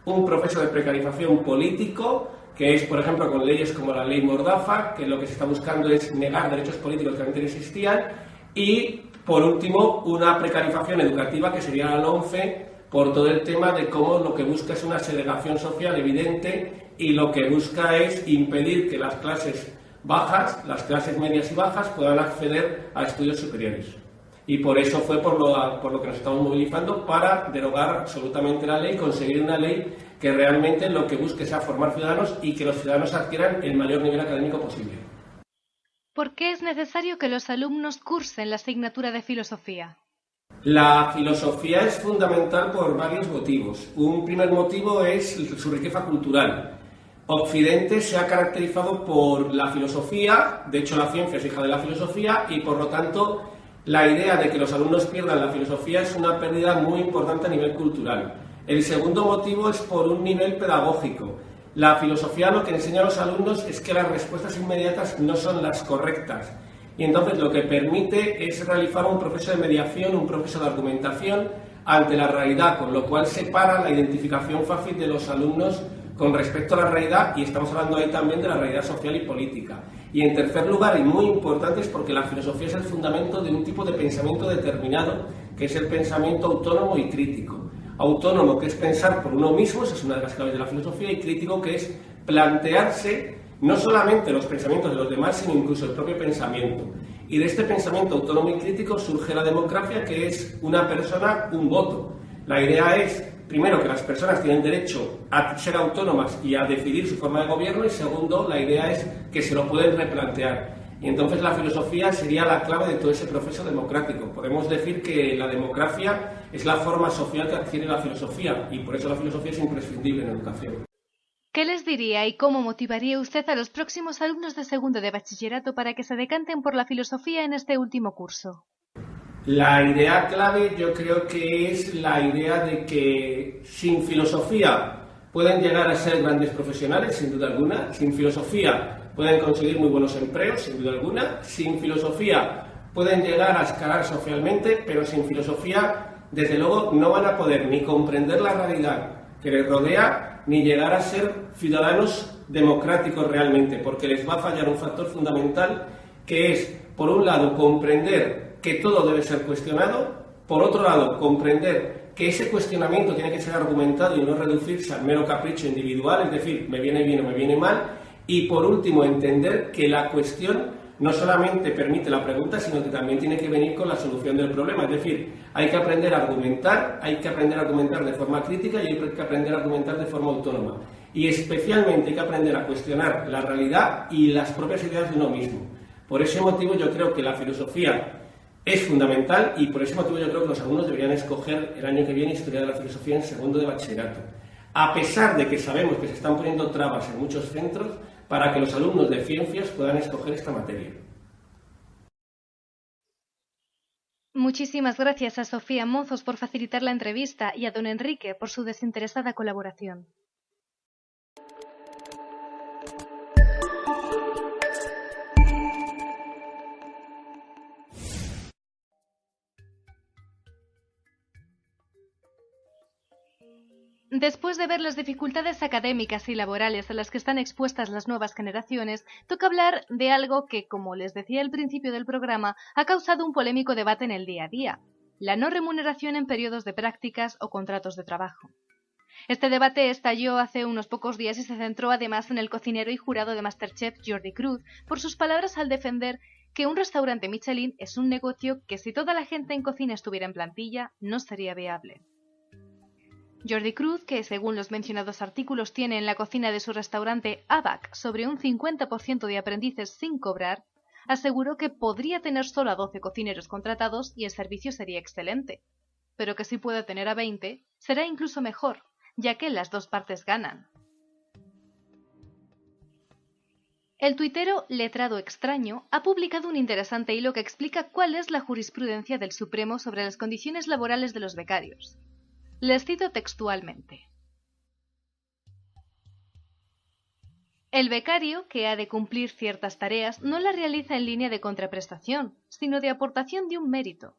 [SPEAKER 8] un proceso de precarización político, que es, por ejemplo, con leyes como la ley Mordaza, que lo que se está buscando es negar derechos políticos que antes existían, y, por último, una precarización educativa, que sería la LOMCE, por todo el tema de cómo lo que busca es una segregación social evidente y lo que busca es impedir que las clases bajas, las clases medias y bajas, puedan acceder a estudios superiores. Y por eso fue por lo que nos estamos movilizando, para derogar absolutamente la ley, conseguir una ley que realmente lo que busque sea formar ciudadanos y que los ciudadanos adquieran el mayor nivel académico posible.
[SPEAKER 2] ¿Por qué es necesario que los alumnos cursen la asignatura de filosofía?
[SPEAKER 8] La filosofía es fundamental por varios motivos. Un primer motivo es su riqueza cultural. Occidente se ha caracterizado por la filosofía, de hecho la ciencia es hija de la filosofía, y por lo tanto la idea de que los alumnos pierdan la filosofía es una pérdida muy importante a nivel cultural. El segundo motivo es por un nivel pedagógico. La filosofía lo que enseña a los alumnos es que las respuestas inmediatas no son las correctas. Y entonces lo que permite es realizar un proceso de mediación, un proceso de argumentación ante la realidad, con lo cual separa la identificación fácil de los alumnos con respecto a la realidad, y estamos hablando ahí también de la realidad social y política. Y en tercer lugar, y muy importante, es porque la filosofía es el fundamento de un tipo de pensamiento determinado, que es el pensamiento autónomo y crítico. Autónomo, que es pensar por uno mismo, esa es una de las claves de la filosofía, y crítico, que es plantearse no solamente los pensamientos de los demás, sino incluso el propio pensamiento. Y de este pensamiento autónomo y crítico surge la democracia, que es una persona, un voto. La idea es, primero, que las personas tienen derecho a ser autónomas y a decidir su forma de gobierno, y segundo, la idea es que se lo pueden replantear. Y entonces la filosofía sería la clave de todo ese proceso democrático. Podemos decir que la democracia es la forma social que adquiere la filosofía, y por eso la filosofía es imprescindible en la educación.
[SPEAKER 2] ¿Qué les diría y cómo motivaría usted a los próximos alumnos de segundo de bachillerato para que se decanten por la filosofía en este último curso?
[SPEAKER 8] La idea clave yo creo que es la idea de que sin filosofía pueden llegar a ser grandes profesionales, sin duda alguna. Sin filosofía pueden conseguir muy buenos empleos, sin duda alguna. Sin filosofía pueden llegar a escalar socialmente, pero sin filosofía, desde luego, no van a poder ni comprender la realidad que les rodea, ni llegar a ser ciudadanos democráticos realmente, porque les va a fallar un factor fundamental, que es, por un lado, comprender que todo debe ser cuestionado, por otro lado, comprender que ese cuestionamiento tiene que ser argumentado y no reducirse al mero capricho individual, es decir, me viene bien o me viene mal, y por último, entender que la cuestión no solamente permite la pregunta, sino que también tiene que venir con la solución del problema. Es decir, hay que aprender a argumentar, hay que aprender a argumentar de forma crítica y hay que aprender a argumentar de forma autónoma. Y especialmente hay que aprender a cuestionar la realidad y las propias ideas de uno mismo. Por ese motivo yo creo que la filosofía es fundamental, y por ese motivo yo creo que los alumnos deberían escoger el año que viene Historia de la Filosofía en segundo de bachillerato. A pesar de que sabemos que se están poniendo trabas en muchos centros para que los alumnos de ciencias puedan escoger esta materia.
[SPEAKER 2] Muchísimas gracias a Sofía Mozos por facilitar la entrevista y a don Enrique por su desinteresada colaboración. Después de ver las dificultades académicas y laborales a las que están expuestas las nuevas generaciones, toca hablar de algo que, como les decía al principio del programa, ha causado un polémico debate en el día a día: la no remuneración en periodos de prácticas o contratos de trabajo. Este debate estalló hace unos pocos días y se centró además en el cocinero y jurado de MasterChef Jordi Cruz por sus palabras al defender que un restaurante Michelin es un negocio que, si toda la gente en cocina estuviera en plantilla, no sería viable. Jordi Cruz, que según los mencionados artículos tiene en la cocina de su restaurante ABAC sobre un 50% de aprendices sin cobrar, aseguró que podría tener solo a 12 cocineros contratados y el servicio sería excelente, pero que si puede tener a 20 será incluso mejor, ya que las dos partes ganan. El tuitero Letrado Extraño ha publicado un interesante hilo que explica cuál es la jurisprudencia del Supremo sobre las condiciones laborales de los becarios. Les cito textualmente. El becario, que ha de cumplir ciertas tareas, no las realiza en línea de contraprestación, sino de aportación de un mérito.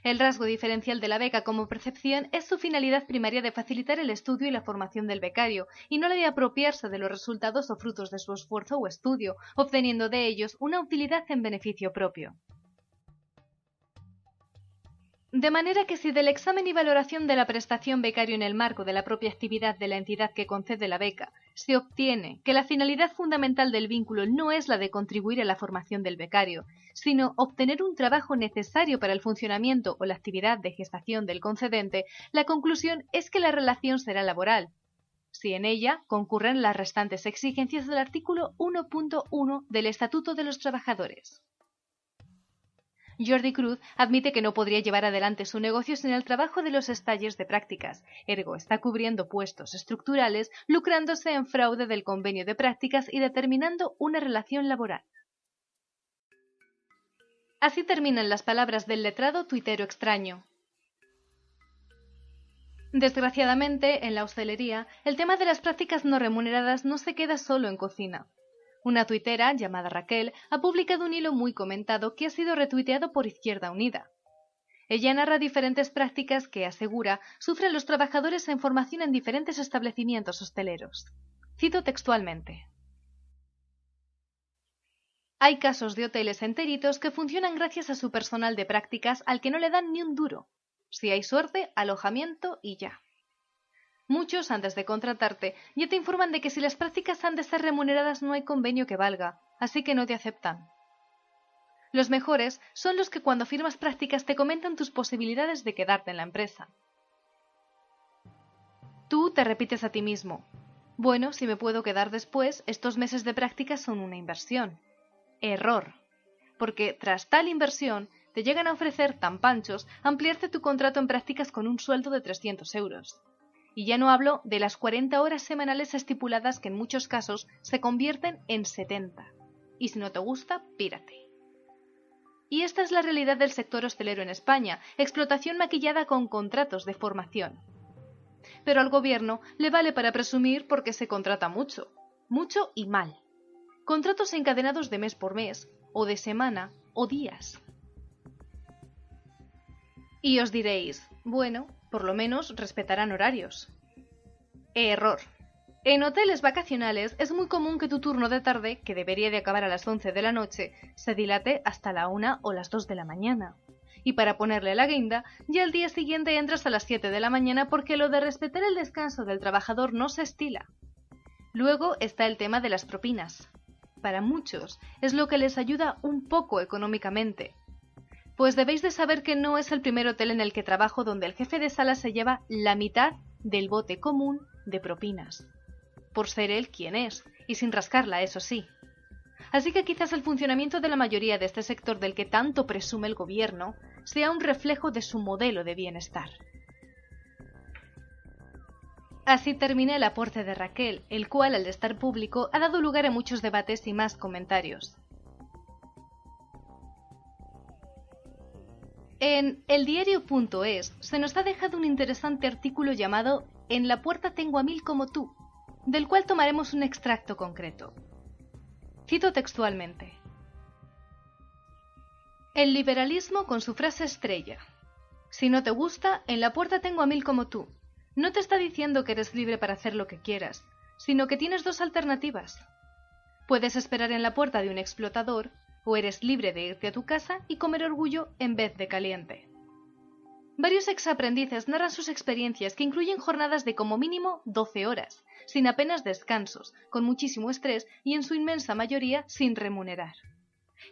[SPEAKER 2] El rasgo diferencial de la beca como percepción es su finalidad primaria de facilitar el estudio y la formación del becario, y no la de apropiarse de los resultados o frutos de su esfuerzo o estudio, obteniendo de ellos una utilidad en beneficio propio. De manera que si del examen y valoración de la prestación becario en el marco de la propia actividad de la entidad que concede la beca se obtiene que la finalidad fundamental del vínculo no es la de contribuir a la formación del becario, sino obtener un trabajo necesario para el funcionamiento o la actividad de gestación del concedente, la conclusión es que la relación será laboral, si en ella concurren las restantes exigencias del artículo 1.1 del Estatuto de los Trabajadores. Jordi Cruz admite que no podría llevar adelante su negocio sin el trabajo de los estalles de prácticas, ergo está cubriendo puestos estructurales, lucrándose en fraude del convenio de prácticas y determinando una relación laboral. Así terminan las palabras del letrado tuitero extraño. Desgraciadamente, en la hostelería, el tema de las prácticas no remuneradas no se queda solo en cocina. Una tuitera llamada Raquel ha publicado un hilo muy comentado que ha sido retuiteado por Izquierda Unida. Ella narra diferentes prácticas que, asegura, sufren los trabajadores en formación en diferentes establecimientos hosteleros. Cito textualmente. Hay casos de hoteles enteritos que funcionan gracias a su personal de prácticas al que no le dan ni un duro. Si hay suerte, alojamiento y ya. Muchos, antes de contratarte, ya te informan de que si las prácticas han de ser remuneradas no hay convenio que valga, así que no te aceptan. Los mejores son los que cuando firmas prácticas te comentan tus posibilidades de quedarte en la empresa. Tú te repites a ti mismo. Bueno, si me puedo quedar después, estos meses de prácticas son una inversión. Error. Porque tras tal inversión, te llegan a ofrecer tan panchos ampliarte tu contrato en prácticas con un sueldo de 300 euros. Y ya no hablo de las 40 horas semanales estipuladas que en muchos casos se convierten en 70. Y si no te gusta, pírate. Y esta es la realidad del sector hostelero en España, explotación maquillada con contratos de formación. Pero al gobierno le vale para presumir porque se contrata mucho y mal. Contratos encadenados de mes por mes, o de semana, o días. Y os diréis, bueno, por lo menos respetarán horarios. Error. En hoteles vacacionales es muy común que tu turno de tarde, que debería de acabar a las 11 de la noche, se dilate hasta la 1 o las 2 de la mañana. Y para ponerle la guinda, ya al día siguiente entras a las 7 de la mañana porque lo de respetar el descanso del trabajador no se estila. Luego está el tema de las propinas. Para muchos es lo que les ayuda un poco económicamente. Pues debéis de saber que no es el primer hotel en el que trabajo donde el jefe de sala se lleva la mitad del bote común de propinas. Por ser él quien es, y sin rascarla, eso sí. Así que quizás el funcionamiento de la mayoría de este sector del que tanto presume el gobierno sea un reflejo de su modelo de bienestar. Así termina el aporte de Raquel, el cual, al estar público, ha dado lugar a muchos debates y más comentarios. En eldiario.es se nos ha dejado un interesante artículo llamado En la puerta tengo a 1000 como tú, del cual tomaremos un extracto concreto. Cito textualmente. El liberalismo con su frase estrella. Si no te gusta, en la puerta tengo a 1000 como tú. No te está diciendo que eres libre para hacer lo que quieras, sino que tienes dos alternativas. Puedes esperar en la puerta de un explotador, o eres libre de irte a tu casa y comer orgullo en vez de caliente. Varios exaprendices narran sus experiencias que incluyen jornadas de como mínimo 12 horas, sin apenas descansos, con muchísimo estrés y en su inmensa mayoría sin remunerar.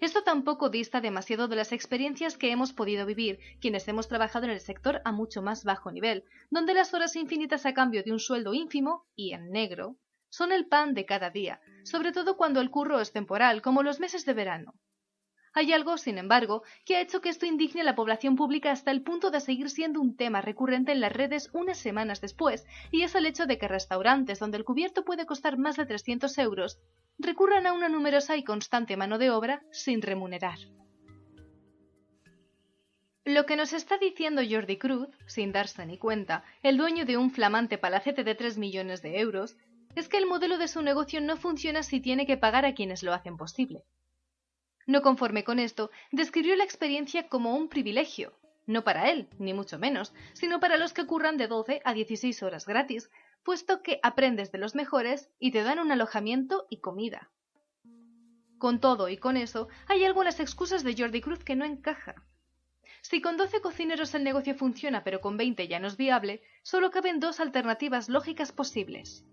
[SPEAKER 2] Esto tampoco dista demasiado de las experiencias que hemos podido vivir quienes hemos trabajado en el sector a mucho más bajo nivel, donde las horas infinitas a cambio de un sueldo ínfimo, y en negro, son el pan de cada día, sobre todo cuando el curro es temporal, como los meses de verano. Hay algo, sin embargo, que ha hecho que esto indigne a la población pública hasta el punto de seguir siendo un tema recurrente en las redes unas semanas después, y es el hecho de que restaurantes donde el cubierto puede costar más de 300 euros recurran a una numerosa y constante mano de obra sin remunerar. Lo que nos está diciendo Jordi Cruz, sin darse ni cuenta, el dueño de un flamante palacete de 3 millones de euros, es que el modelo de su negocio no funciona si tiene que pagar a quienes lo hacen posible. No conforme con esto, describió la experiencia como un privilegio, no para él, ni mucho menos, sino para los que curran de 12 a 16 horas gratis, puesto que aprendes de los mejores y te dan un alojamiento y comida. Con todo y con eso, hay algo en las excusas de Jordi Cruz que no encaja. Si con 12 cocineros el negocio funciona pero con 20 ya no es viable, solo caben dos alternativas lógicas posibles.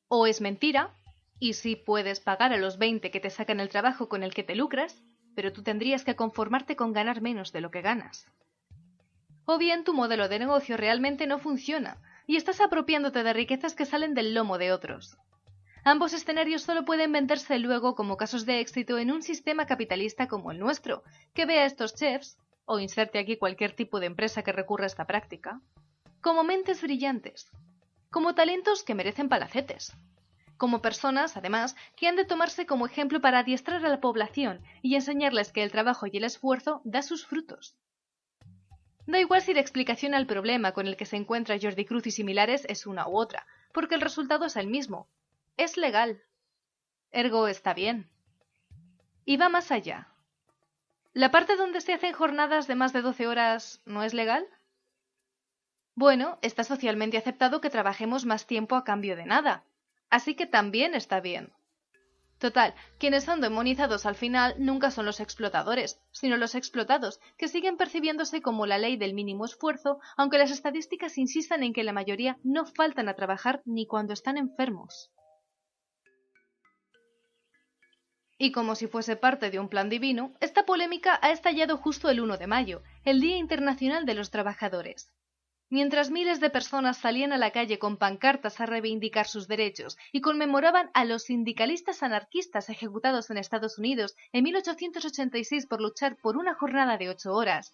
[SPEAKER 2] O es mentira, y sí puedes pagar a los 20 que te sacan el trabajo con el que te lucras, pero tú tendrías que conformarte con ganar menos de lo que ganas. O bien tu modelo de negocio realmente no funciona y estás apropiándote de riquezas que salen del lomo de otros. Ambos escenarios solo pueden venderse luego como casos de éxito en un sistema capitalista como el nuestro, que ve a estos chefs, o inserte aquí cualquier tipo de empresa que recurra a esta práctica, como mentes brillantes, como talentos que merecen palacetes, como personas, además, que han de tomarse como ejemplo para adiestrar a la población y enseñarles que el trabajo y el esfuerzo da sus frutos. Da igual si la explicación al problema con el que se encuentra Jordi Cruz y similares es una u otra, porque el resultado es el mismo. Es legal. Ergo está bien. Y va más allá. ¿La parte donde se hacen jornadas de más de 12 horas no es legal? Bueno, está socialmente aceptado que trabajemos más tiempo a cambio de nada. Así que también está bien. Total, quienes son demonizados al final nunca son los explotadores, sino los explotados, que siguen percibiéndose como la ley del mínimo esfuerzo, aunque las estadísticas insistan en que la mayoría no faltan a trabajar ni cuando están enfermos. Y como si fuese parte de un plan divino, esta polémica ha estallado justo el 1 de mayo, el Día Internacional de los Trabajadores. Mientras miles de personas salían a la calle con pancartas a reivindicar sus derechos y conmemoraban a los sindicalistas anarquistas ejecutados en Estados Unidos en 1886 por luchar por una jornada de 8 horas,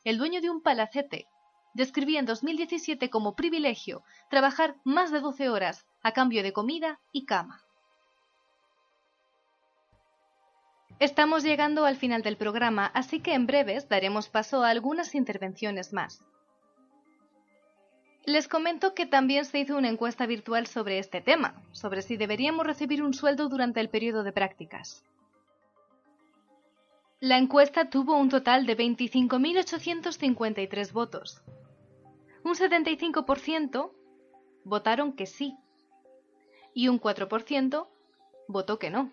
[SPEAKER 2] el dueño de un palacete describía en 2017 como privilegio trabajar más de 12 horas a cambio de comida y cama. Estamos llegando al final del programa, así que en breves daremos paso a algunas intervenciones más. Les comento que también se hizo una encuesta virtual sobre este tema, sobre si deberíamos recibir un sueldo durante el periodo de prácticas. La encuesta tuvo un total de 25.853 votos. Un 75% votaron que sí y un 4% votó que no.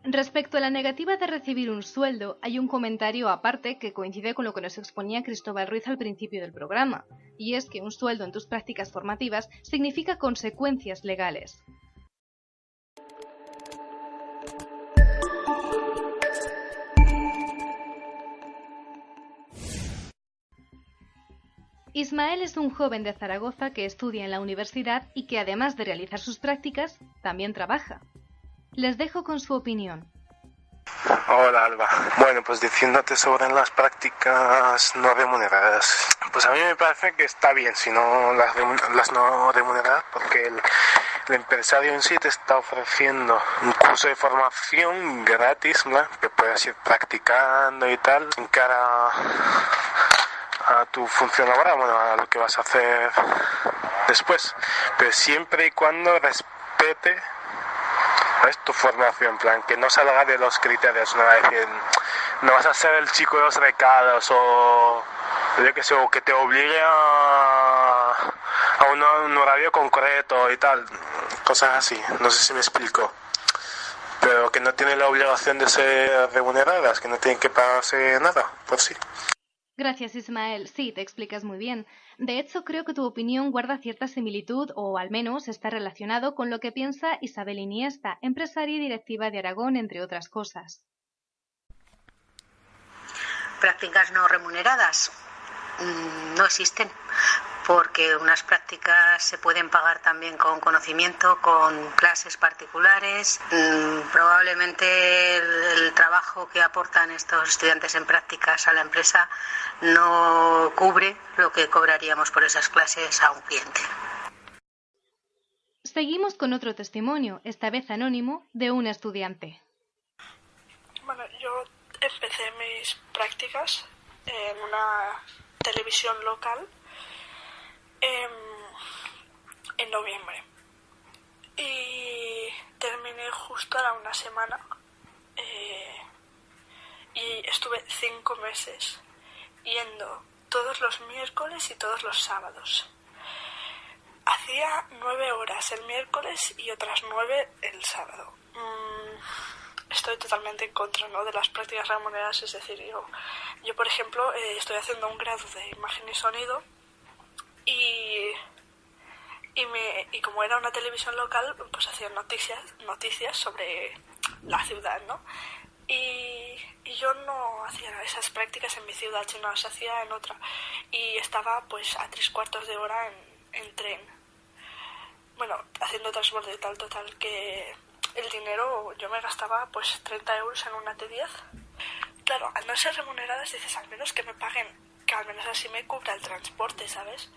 [SPEAKER 2] Respecto a la negativa de recibir un sueldo, hay un comentario aparte que coincide con lo que nos exponía Cristóbal Ruiz al principio del programa, y es que un sueldo en tus prácticas formativas significa consecuencias legales. Ismael es un joven de Zaragoza que estudia en la universidad y que además de realizar sus prácticas, también trabaja. Les dejo con su opinión.
[SPEAKER 9] Hola Alba. Bueno, pues diciéndote sobre las prácticas no remuneradas. Pues a mí me parece que está bien, si no las no remuneradas, porque el empresario en sí te está ofreciendo un curso de formación gratis, ¿no? Que puedas ir practicando y tal, en cara a tu función laboral, bueno, a lo que vas a hacer después, pero siempre y cuando respete tu formación, en plan, que no salga de los criterios, no, es decir, no vas a ser el chico de los recados o yo que sé, o que te obligue a un horario concreto y tal, cosas así, no sé si me explico, pero que no tienen la obligación de ser remuneradas, que no tienen que pagarse nada por sí.
[SPEAKER 2] Gracias, Ismael. Sí, te explicas muy bien. De hecho, creo que tu opinión guarda cierta similitud, o al menos está relacionado con lo que piensa Isabel Iniesta, empresaria y directiva de Aragón, entre otras cosas.
[SPEAKER 10] Prácticas no remuneradas no existen, porque unas prácticas se pueden pagar también con conocimiento, con clases particulares. Probablemente el trabajo que aportan estos estudiantes en prácticas a la empresa no cubre lo que cobraríamos por esas clases a un cliente.
[SPEAKER 2] Seguimos con otro testimonio, esta vez anónimo, de un estudiante.
[SPEAKER 11] Bueno, yo empecé mis prácticas en una televisión local en noviembre y terminé justo a una semana y estuve 5 meses yendo todos los miércoles y todos los sábados. Hacía 9 horas el miércoles y otras 9 el sábado. Estoy totalmente en contra, ¿no?, de las prácticas remuneradas, es decir, yo por ejemplo estoy haciendo un grado de imagen y sonido y como era una televisión local, pues hacían noticias sobre la ciudad, ¿no? Y yo no hacía esas prácticas en mi ciudad, sino las hacía en otra. Y estaba pues a 3/4 de hora en tren. Bueno, haciendo transbordo y tal, total, que el dinero yo me gastaba pues 30 euros en una T10. Claro, al no ser remuneradas dices, al menos que me paguen, que al menos así me cubra el transporte, ¿sabes?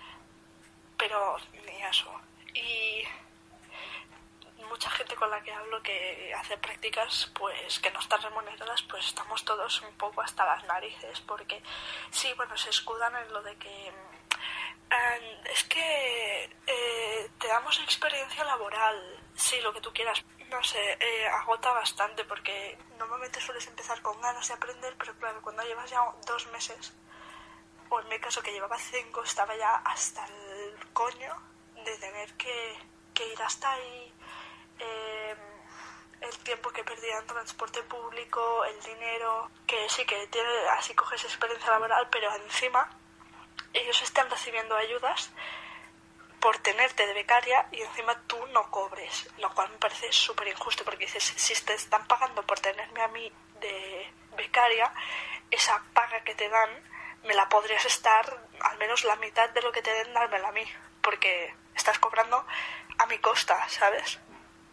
[SPEAKER 11] Pero ni eso. Y mucha gente con la que hablo que hace prácticas pues que no están remuneradas, pues estamos todos un poco hasta las narices, porque sí, bueno, se escudan en lo de que es que te damos experiencia laboral, sí, lo que tú quieras. No sé, agota bastante porque normalmente sueles empezar con ganas de aprender, pero claro, cuando llevas ya 2 meses, o en mi caso que llevaba 5, estaba ya hasta el coño de tener que ir hasta ahí, el tiempo que perdía en transporte público, el dinero, que sí que tiene, así coges experiencia laboral, pero encima ellos están recibiendo ayudas por tenerte de becaria y encima tú no cobres, lo cual me parece súper injusto, porque dices, si te están pagando por tenerme a mí de becaria, esa paga que te dan me la podrías estar, al menos la mitad de lo que te den, dármela a mí, porque estás cobrando a mi costa, ¿sabes?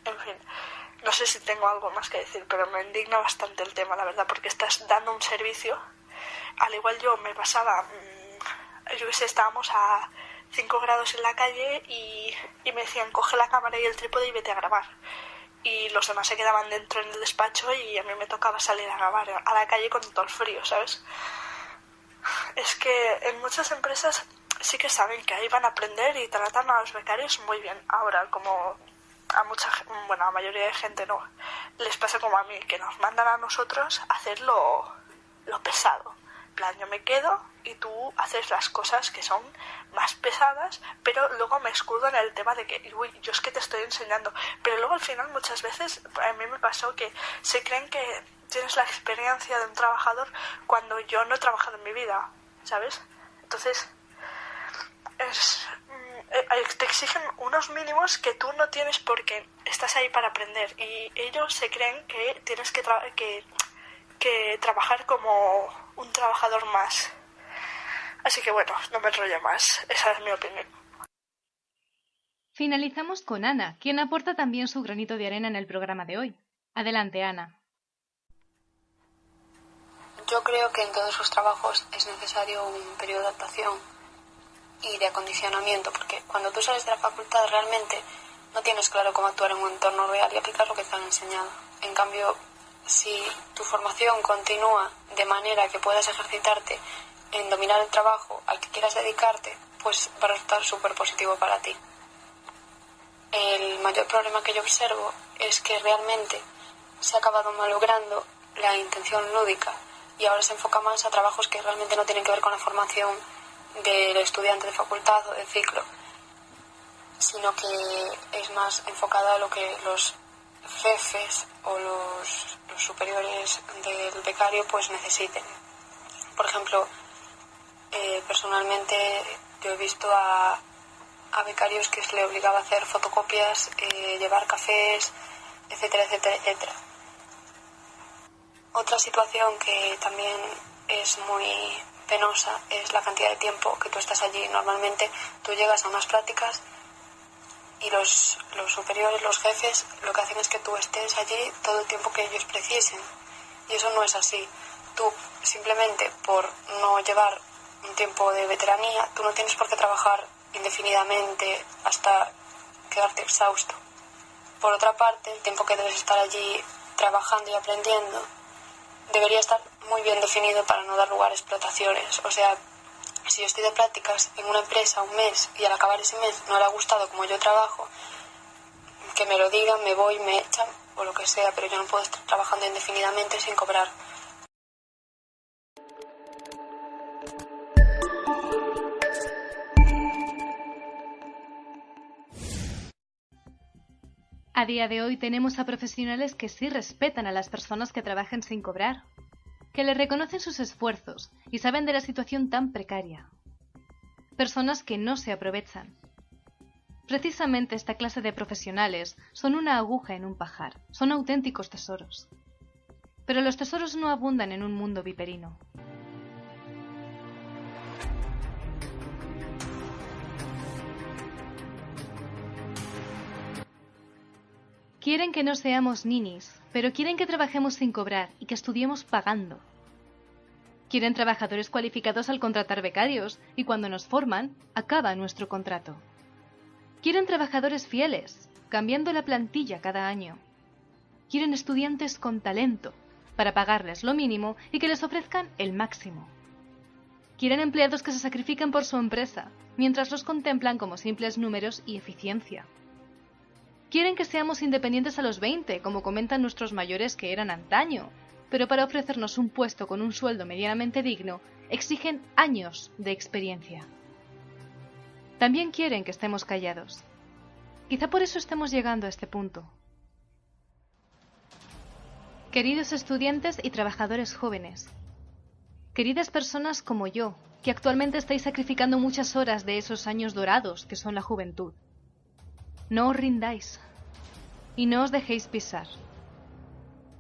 [SPEAKER 11] En fin, no sé si tengo algo más que decir, pero me indigna bastante el tema, la verdad, porque estás dando un servicio. Al igual yo me pasaba, yo que sé, estábamos a 5 grados en la calle y me decían, coge la cámara y el trípode y vete a grabar. Y los demás se quedaban dentro en el despacho y a mí me tocaba salir a grabar a la calle con todo el frío, ¿sabes? Es que en muchas empresas sí que saben que ahí van a aprender y tratan a los becarios muy bien. Ahora, como a la mayoría de gente no, les pasa como a mí, que nos mandan a nosotros a hacer lo pesado. En plan, yo me quedo y tú haces las cosas que son más pesadas, pero luego me escudo en el tema de que, uy, yo es que te estoy enseñando. Pero luego al final muchas veces, a mí me pasó que se creen que tienes la experiencia de un trabajador cuando yo no he trabajado en mi vida, ¿sabes? Entonces, te exigen unos mínimos que tú no tienes porque estás ahí para aprender y ellos se creen que tienes que trabajar como un trabajador más. Así que bueno, no me enrollo más. Esa es mi opinión.
[SPEAKER 2] Finalizamos con Ana, quien aporta también su granito de arena en el programa de hoy. Adelante, Ana.
[SPEAKER 12] Yo creo que en todos los trabajos es necesario un periodo de adaptación y de acondicionamiento, porque cuando tú sales de la facultad realmente no tienes claro cómo actuar en un entorno real y aplicar lo que te han enseñado. En cambio, si tu formación continúa de manera que puedas ejercitarte en dominar el trabajo al que quieras dedicarte, pues va a resultar súper positivo para ti. El mayor problema que yo observo es que realmente se ha acabado malogrando la intención lúdica y ahora se enfoca más a trabajos que realmente no tienen que ver con la formación del estudiante de facultad o de ciclo, sino que es más enfocada a lo que los jefes o los superiores del becario pues necesiten. Por ejemplo, personalmente yo he visto a becarios que se le obligaba a hacer fotocopias, llevar cafés, etcétera, etcétera, etcétera. Otra situación que también es muy penosa es la cantidad de tiempo que tú estás allí. Normalmente tú llegas a unas prácticas y los superiores, los jefes, lo que hacen es que tú estés allí todo el tiempo que ellos precisen. Y eso no es así. Tú, simplemente por no llevar un tiempo de veteranía, tú no tienes por qué trabajar indefinidamente hasta quedarte exhausto. Por otra parte, el tiempo que debes estar allí trabajando y aprendiendo debería estar muy bien definido para no dar lugar a explotaciones. O sea, si yo estoy de prácticas en una empresa un mes y al acabar ese mes no le ha gustado como yo trabajo, que me lo digan, me voy, me echan o lo que sea, pero yo no puedo estar trabajando indefinidamente sin cobrar.
[SPEAKER 2] A día de hoy tenemos a profesionales que sí respetan a las personas que trabajan sin cobrar, que les reconocen sus esfuerzos y saben de la situación tan precaria. Personas que no se aprovechan. Precisamente esta clase de profesionales son una aguja en un pajar, son auténticos tesoros. Pero los tesoros no abundan en un mundo viperino. Quieren que no seamos ninis, pero quieren que trabajemos sin cobrar y que estudiemos pagando. Quieren trabajadores cualificados al contratar becarios y cuando nos forman, acaba nuestro contrato. Quieren trabajadores fieles, cambiando la plantilla cada año. Quieren estudiantes con talento, para pagarles lo mínimo y que les ofrezcan el máximo. Quieren empleados que se sacrifiquen por su empresa, mientras los contemplan como simples números y eficiencia. Quieren que seamos independientes a los 20, como comentan nuestros mayores que eran antaño, pero para ofrecernos un puesto con un sueldo medianamente digno, exigen años de experiencia. También quieren que estemos callados. Quizá por eso estemos llegando a este punto. Queridos estudiantes y trabajadores jóvenes, queridas personas como yo, que actualmente estáis sacrificando muchas horas de esos años dorados que son la juventud, no os rindáis y no os dejéis pisar.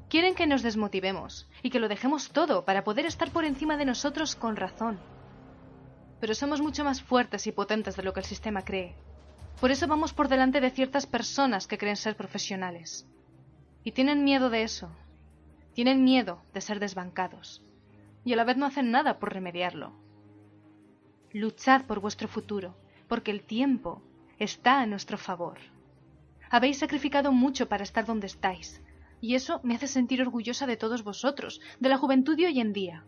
[SPEAKER 2] Quieren que nos desmotivemos y que lo dejemos todo para poder estar por encima de nosotros con razón. Pero somos mucho más fuertes y potentes de lo que el sistema cree. Por eso vamos por delante de ciertas personas que creen ser profesionales. Y tienen miedo de eso. Tienen miedo de ser desbancados. Y a la vez no hacen nada por remediarlo. Luchad por vuestro futuro, porque el tiempo está a nuestro favor. Habéis sacrificado mucho para estar donde estáis, y eso me hace sentir orgullosa de todos vosotros, de la juventud de hoy en día.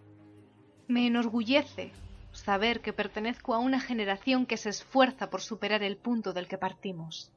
[SPEAKER 2] Me enorgullece saber que pertenezco a una generación que se esfuerza por superar el punto del que partimos.